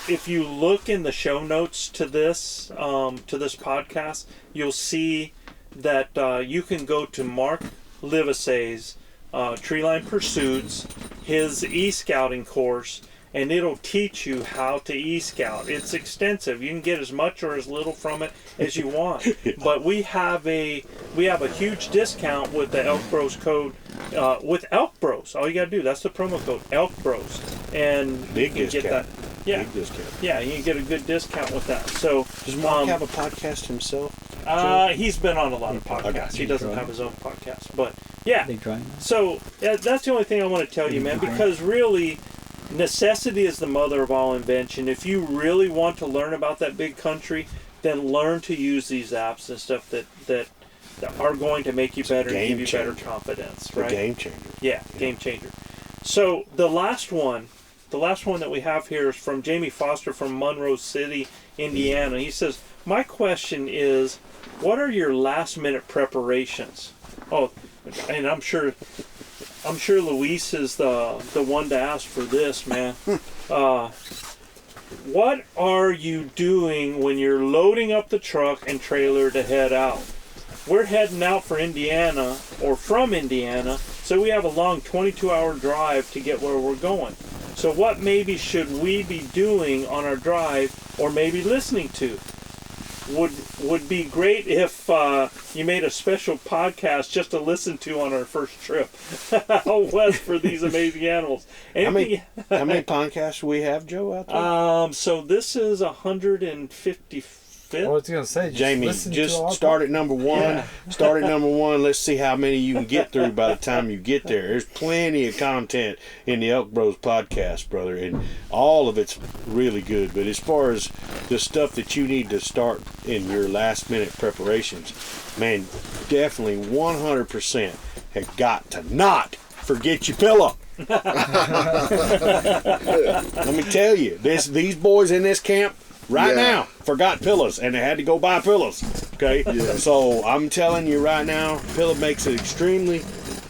S4: if you look in the show notes to this podcast, you'll see that you can go to Mark Livesey's Treeline Pursuits, his e-scouting course, and it'll teach you how to e-scout. It's extensive. You can get as much or as little from it as you want. But we have a huge discount with the ElkBros code. With ElkBros, all you gotta do, that's the promo code, ElkBros, and
S1: Big
S4: you
S1: discount.
S4: get that. Yeah,
S1: Big discount.
S4: yeah, you can get a good discount with that. So
S1: Does Mark have a podcast himself?
S4: he's been on a lot of podcasts. He doesn't have his own podcast, but yeah.
S5: Big drawing.
S4: So that's the only thing I want to tell you, man, because really, necessity is the mother of all invention. If you really want to learn about that big country, then learn to use these apps and stuff that are going to make you better and give you better confidence, right?
S1: Game changer.
S4: Yeah, game changer. So the last one that we have here is from Jamie Foster from Monroe City, Indiana. He says, my question is, what are your last minute preparations? Oh, and I'm sure Luis is the one to ask for this, man. What are you doing when you're loading up the truck and trailer to head out? we're heading out for Indiana or from Indiana, so we have a long 22-hour drive to get where we're going. So what maybe should we be doing on our drive, or maybe listening to? Would be great if you made a special podcast just to listen to on our first trip out west for these amazing animals.
S1: How many podcasts do we have, Joe, out there?
S4: So this is 155th.
S3: I was going to say,
S1: Jamie, just start at number one.
S4: Yeah.
S1: Start at number one. Let's see how many you can get through by the time you get there. There's plenty of content in the ElkBros podcast, brother, and all of it's really good. But as far as the stuff that you need to start in your last-minute preparations, man, definitely 100% have got to not forget your pillow. Let me tell you, these boys in this camp right now forgot pillows, and they had to go buy pillows. Okay, so I'm telling you right now, pillow makes it extremely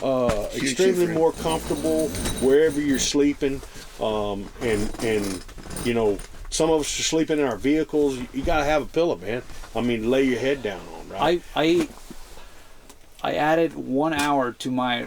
S1: more comfortable wherever you're sleeping. And you know, some of us are sleeping in our vehicles. You gotta have a pillow, man. I mean, lay your head down on. Right?
S3: I added 1 hour to my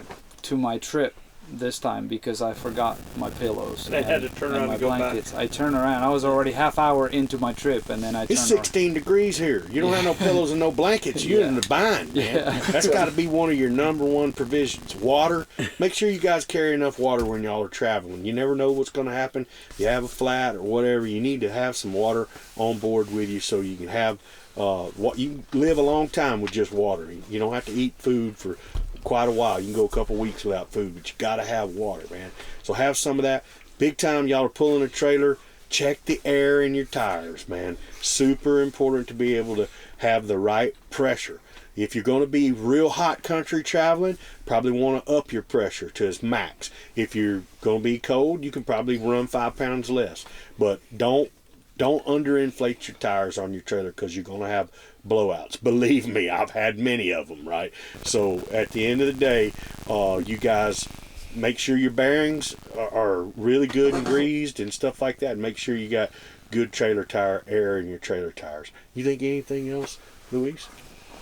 S3: trip this time because I forgot my pillows.
S4: I had to turn around
S3: my
S4: and go
S3: blankets.
S4: back.
S3: I turned around. I was already half hour into my trip, and then I turned
S1: It's 16 degrees here. You don't have no pillows and no blankets. You're in the bind, man.
S3: Yeah.
S1: That's got to be one of your number one provisions. Water. Make sure you guys carry enough water when y'all are traveling. You never know what's going to happen. You have a flat or whatever. You need to have some water on board with you so you can have what you live a long time with just water. You don't have to eat food for quite a while. You can go a couple weeks without food, but you got to have water, man. So have some of that. Big time, y'all are pulling a trailer. Check the air in your tires, man. Super important to be able to have the right pressure. If you're going to be real hot country traveling, probably want to up your pressure to its max. If you're going to be cold, you can probably run 5 pounds less. But don't underinflate your tires on your trailer, because you're going to have blowouts. Believe me, I've had many of them, right? So at the end of the day, you guys make sure your bearings are really good and greased and stuff like that. Make sure you got good trailer tire air in your trailer tires. You think anything else, Luis?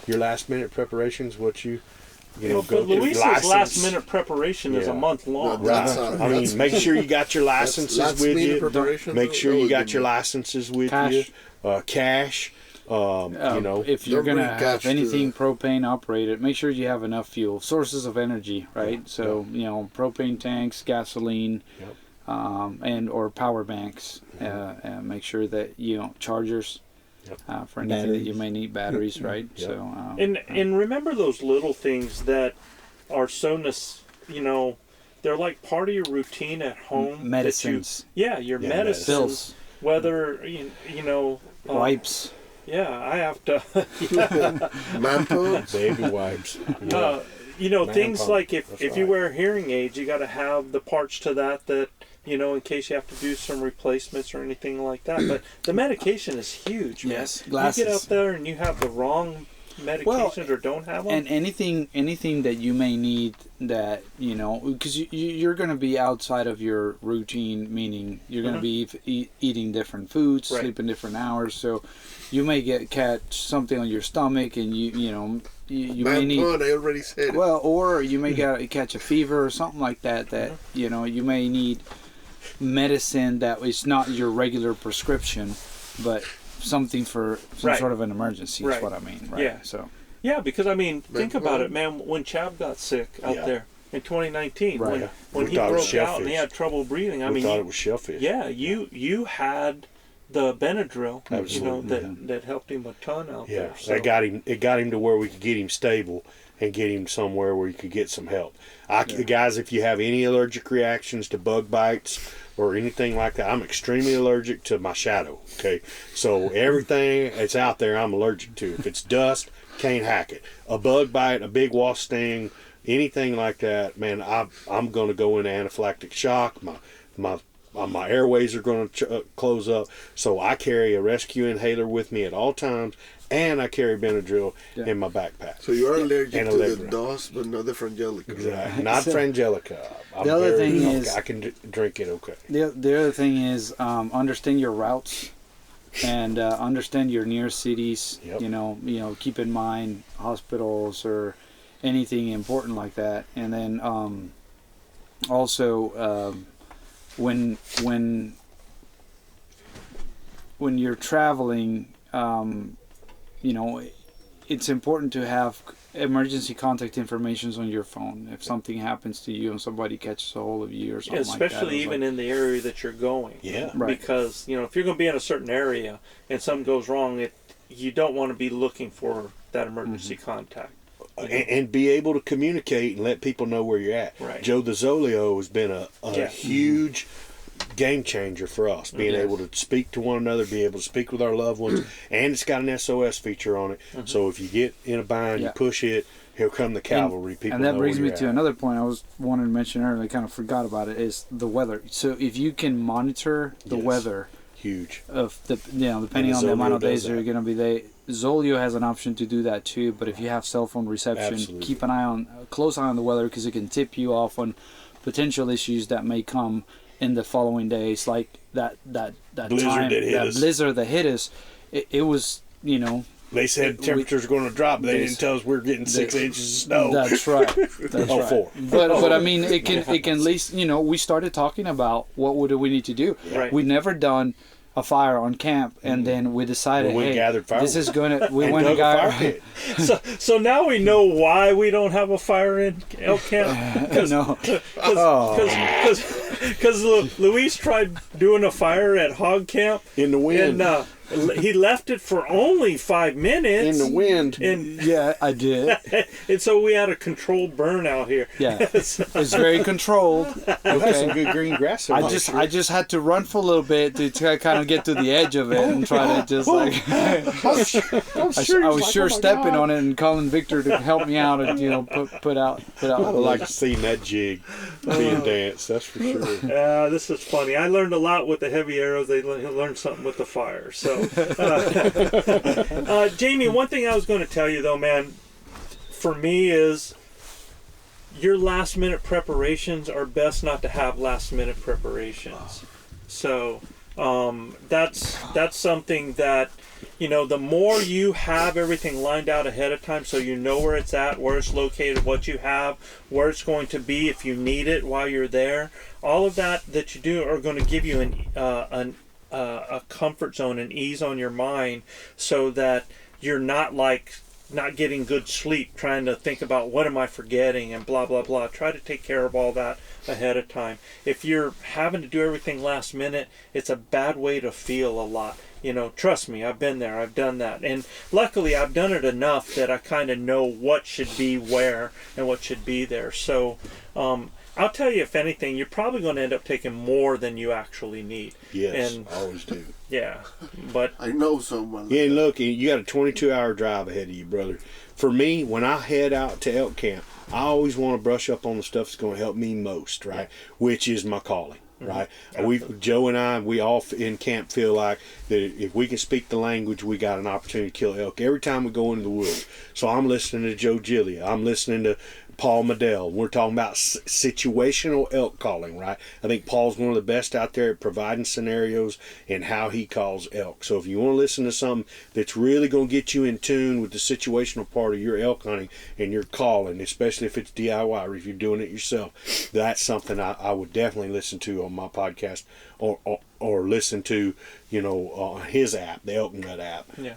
S1: Your last minute preparations, what you know,
S4: but Luis's last minute preparation is a month long.
S1: Right. I mean, make sure you got your licenses with you. Make sure you got your licenses with you. Cash. You know,
S3: if you're gonna have anything propane operated, make sure you have enough fuel sources of energy, right? So you know, propane tanks, gasoline, and or power banks. And make sure that chargers. For anything that you may need, batteries, right? So
S4: and remember those little things that are so they're like part of your routine at home.
S3: Medicines.
S4: Your medicines.
S3: Bills.
S4: Whether
S3: wipes.
S4: Yeah, I have to.
S1: Baby wipes.
S4: Things like if you wear hearing aids, you got to have the parts to that in case you have to do some replacements or anything like that. But the medication is huge, man.
S3: Yes, glasses.
S4: You get out there and you have the wrong medications or don't have them.
S3: And anything that you may need that, because you're going to be outside of your routine, meaning you're going to be eating different foods, sleeping different hours. So you may catch something on your stomach, and you may need.
S6: I already said it.
S3: Well, or you may catch a fever or something like that. That you may need medicine that is not your regular prescription, but something for some sort of an emergency is what I mean, right?
S4: Yeah.
S3: So.
S4: Yeah, because think about it, man. When Chav got sick out there in 2019, when he broke out and he had trouble breathing,
S1: we thought it was shellfish.
S4: Yeah, you had the Benadryl, that helped him a ton out there. So.
S1: It got him to where we could get him stable and get him somewhere where he could get some help. Guys, if you have any allergic reactions to bug bites or anything like that, I'm extremely allergic to my shadow. Okay, so everything that's out there, I'm allergic to. If it's dust, can't hack it. A bug bite, a big wasp sting, anything like that, man, I'm going to go into anaphylactic shock. My airways are going to close up. So I carry a rescue inhaler with me at all times, and I carry Benadryl in my backpack.
S6: So you are allergic to the dust, but not the frangelica.
S1: Exactly. Not frangelica.
S3: The other thing is
S1: I can drink it okay.
S3: The other thing is understand your routes. and understand your near cities.
S1: Yep.
S3: You know, keep in mind hospitals or anything important like that, and then also when you're traveling, you know, it's important to have emergency contact information on your phone if something happens to you and somebody catches a hold of you or something like that.
S4: Especially even in the area that you're going.
S1: Yeah.
S3: Right.
S4: Because, you know, if you're going to be in a certain area and something goes wrong, you don't want to be looking for that emergency contact.
S1: And be able to communicate and let people know where you're at.
S4: Right.
S1: Joe the Zolio has been a
S4: Yeah.
S1: huge game changer for us, being able to speak to one another, be able to speak with our loved ones, and it's got an SOS feature on it. So if you get in a bind, you push it, here come the cavalry. People
S3: and that
S1: know
S3: brings
S1: where
S3: me
S1: you're
S3: to
S1: at.
S3: another point I was wanting to mention earlier. I kind of forgot about it. Is the weather. So if you can monitor the
S1: Yes.
S3: weather
S1: Huge.
S3: of the, you know, depending
S1: And
S3: on the amount
S1: Zolio
S3: of days
S1: does
S3: that you're
S1: that.
S3: going to be there. Zolio has an option to do that too, but if you have cell phone reception,
S1: Absolutely.
S3: keep a close eye on the weather, because it can tip you off on potential issues that may come in the following days, like that
S1: Blizzard
S3: time,
S1: that hit
S3: that
S1: us.
S3: blizzard that hit us. It was, you know,
S1: They said temperatures are going to drop, but they didn't tell us we're getting 6 inches of snow.
S3: That's right. That's
S1: Oh,
S3: right.
S1: 4.
S3: But I mean, it can at least, you know, we started talking about what do we need to do.
S4: Right.
S3: We'd never done a fire on camp, and then we decided,
S1: Well, we
S3: hey,
S1: gathered firewood.
S3: this is gonna. We
S1: And
S3: went and
S1: dug a
S3: got
S1: fire pit.
S4: So now we know why we don't have a fire in elk camp.
S3: no.
S4: Because Luis tried doing a fire at hog camp,
S1: In the wind.
S4: and he left it for only 5 minutes.
S1: In the wind.
S4: And
S3: Yeah, I did.
S4: and so we had a controlled burn out here.
S3: Yeah, it's very controlled.
S1: We've had some good green grass.
S3: I just had to run for a little bit to kind of get to the edge of it and try to just like. I was sure stepping on it and calling Victor to help me out and, you know, put out.
S1: I'd like to see that jig being danced, that's for sure.
S4: This is funny. I learned a lot with the heavy arrows. They learned something with the fire. So, Jamie, one thing I was going to tell you though, man, for me is your last minute preparations are best not to have last minute preparations. So that's something that, you know, the more you have everything lined out ahead of time, so you know where it's at, where it's located, what you have, where it's going to be if you need it while you're there, all of that you do are going to give you a comfort zone and ease on your mind, so that you're not getting good sleep trying to think about what am I forgetting and blah blah blah. Try to take care of all that ahead of time. If you're having to do everything last minute, it's a bad way to feel a lot. You know, trust me, I've been there, I've done that, and luckily I've done it enough that I kind of know what should be where and what should be there. So I'll tell you, if anything, you're probably going to end up taking more than you actually need.
S1: Yes,
S4: And
S1: I always do.
S4: yeah, but
S6: I know someone.
S1: Yeah, and look, you got a 22-hour drive ahead of you, brother. For me, when I head out to elk camp, I always want to brush up on the stuff that's going to help me most, right? Which is my calling, right? Joe and I, we all in camp feel like that if we can speak the language, we got an opportunity to kill elk every time we go into the woods. So I'm listening to Joe Giglia. I'm listening to Paul Medell. We're talking about situational elk calling, right? I think Paul's one of the best out there at providing scenarios and how he calls elk. So if you want to listen to something that's really going to get you in tune with the situational part of your elk hunting and your calling, especially if it's DIY or if you're doing it yourself, that's something I would definitely listen to on my podcast or listen to, you know, on his app, the Elk Nut app.
S4: Yeah.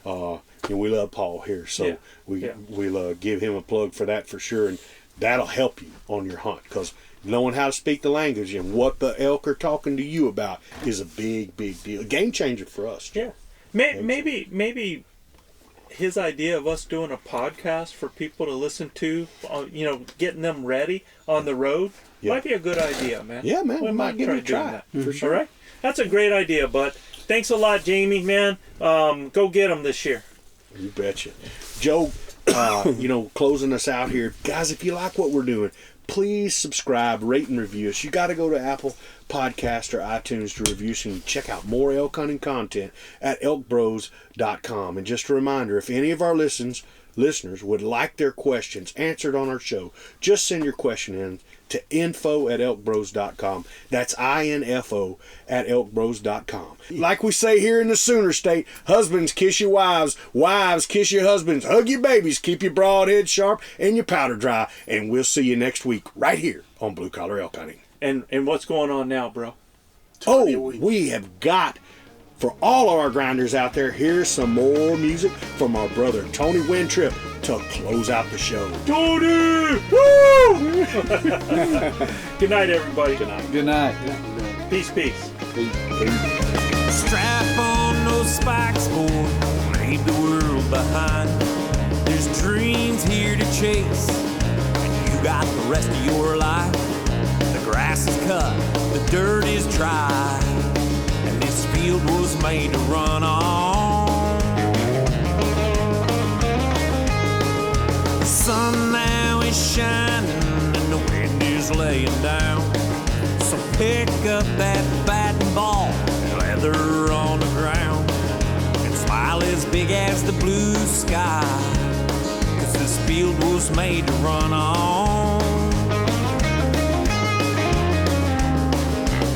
S1: And we love Paul here, so we'll give him a plug for that for sure, and that'll help you on your hunt, because knowing how to speak the language and what the elk are talking to you about is a big deal, game changer for us.
S4: yeah, maybe his idea of us doing a podcast for people to listen to, you know, getting them ready on the road, might be a good idea, man.
S1: Yeah, man, we might give it a
S4: doing
S1: try
S4: that.
S1: for sure.
S4: All right, that's a great idea, but thanks a lot, Jamie, man. Go get them this year.
S1: You betcha. Joe, you know, closing us out here. Guys, if you like what we're doing, please subscribe, rate, and review us. You got to go to Apple Podcast or iTunes to review us, and check out more elk hunting content at ElkBros.com. And just a reminder, if any of our listeners listeners would like their questions answered on our show, just send your question in to info@elkbros.com. That's INFO at elkbros.com. Like we say here in the Sooner State, husbands kiss your wives, wives kiss your husbands, hug your babies, keep your broadhead sharp and your powder dry, and we'll see you next week right here on Blue Collar Elk Hunting.
S4: And what's going on now, bro?
S1: We have got, for all of our grinders out there, here's some more music from our brother Tony Wintrip to close out the show.
S4: Tony! Woo! Good night, everybody. Good night.
S3: Good night.
S4: Peace, peace.
S8: Strap on those spikes, boy, leave the world behind. There's dreams here to chase, and you got the rest of your life. The grass is cut, the dirt is dry, and this field was made to run on. The sun now is shining, and the wind is laying down. So pick up that bat and ball, leather on the ground, and smile as big as the blue sky, 'cause this field was made to run on.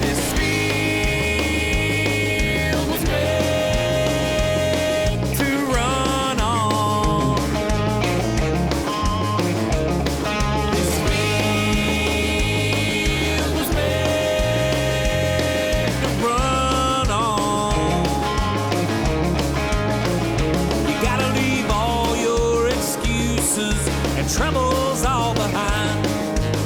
S8: This field was made to run on. This field was made to run on. You gotta leave all your excuses and troubles all behind.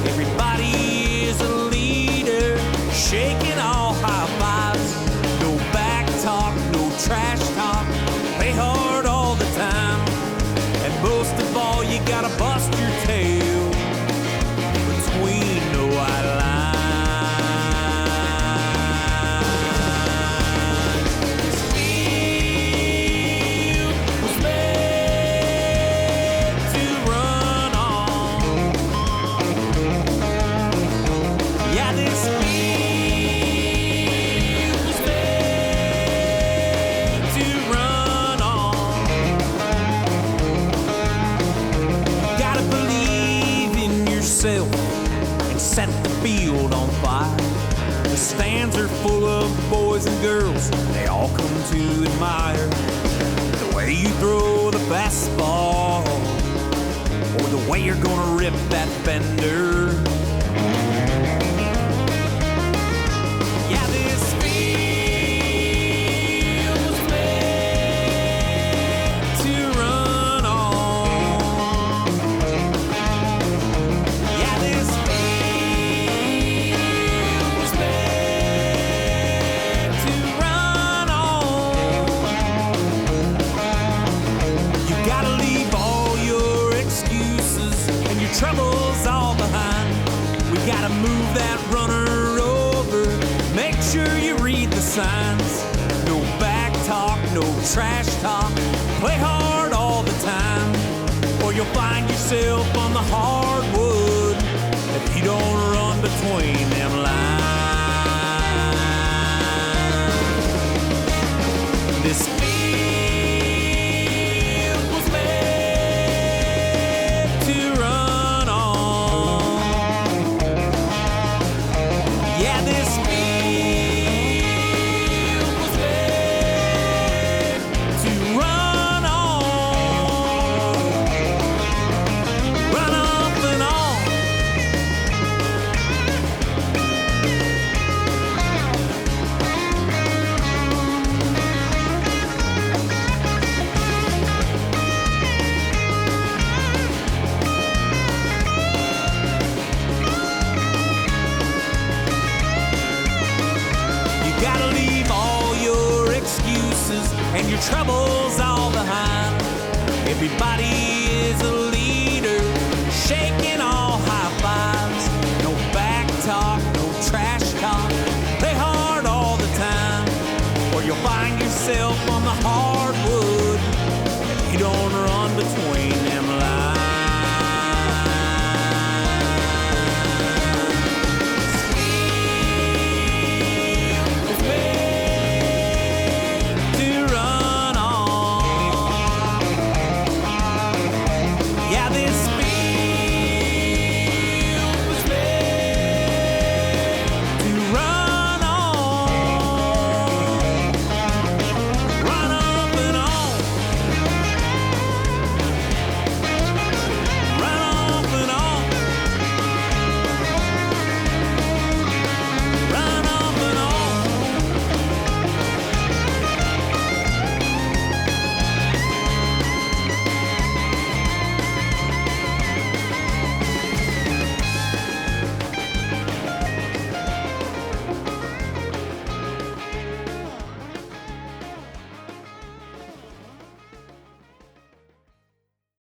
S8: Everybody is a leader, shaking all high fives. No back talk, no trash talk, play hard all the time. And most of all, you gotta bust your tail between the white lines. This field was made to run on. Yeah, this field was made to run on. Gotta believe in yourself and set the field on fire. The stands are full of boys and girls, they all come to admire the way you throw the fastball, or the way you're gonna rip that fender. Yeah, this field was made to run on. Yeah, this field was made to run on. You gotta leave all your excuses and your troubles all behind. We gotta move that runner over. Make sure you read the signs. No back talk, no trash talk. Play hard all the time, or you'll find yourself on the hardwood if you don't run between them lines. This field was made to run on. Yeah, this field was made to run on. Run up and on. You gotta leave all your excuses and your troubles all behind. Everybody is a leader, shaking all high fives. No back talk, no trash talk. Play hard all the time, or you'll find yourself on the hardwood if you don't run between them lines.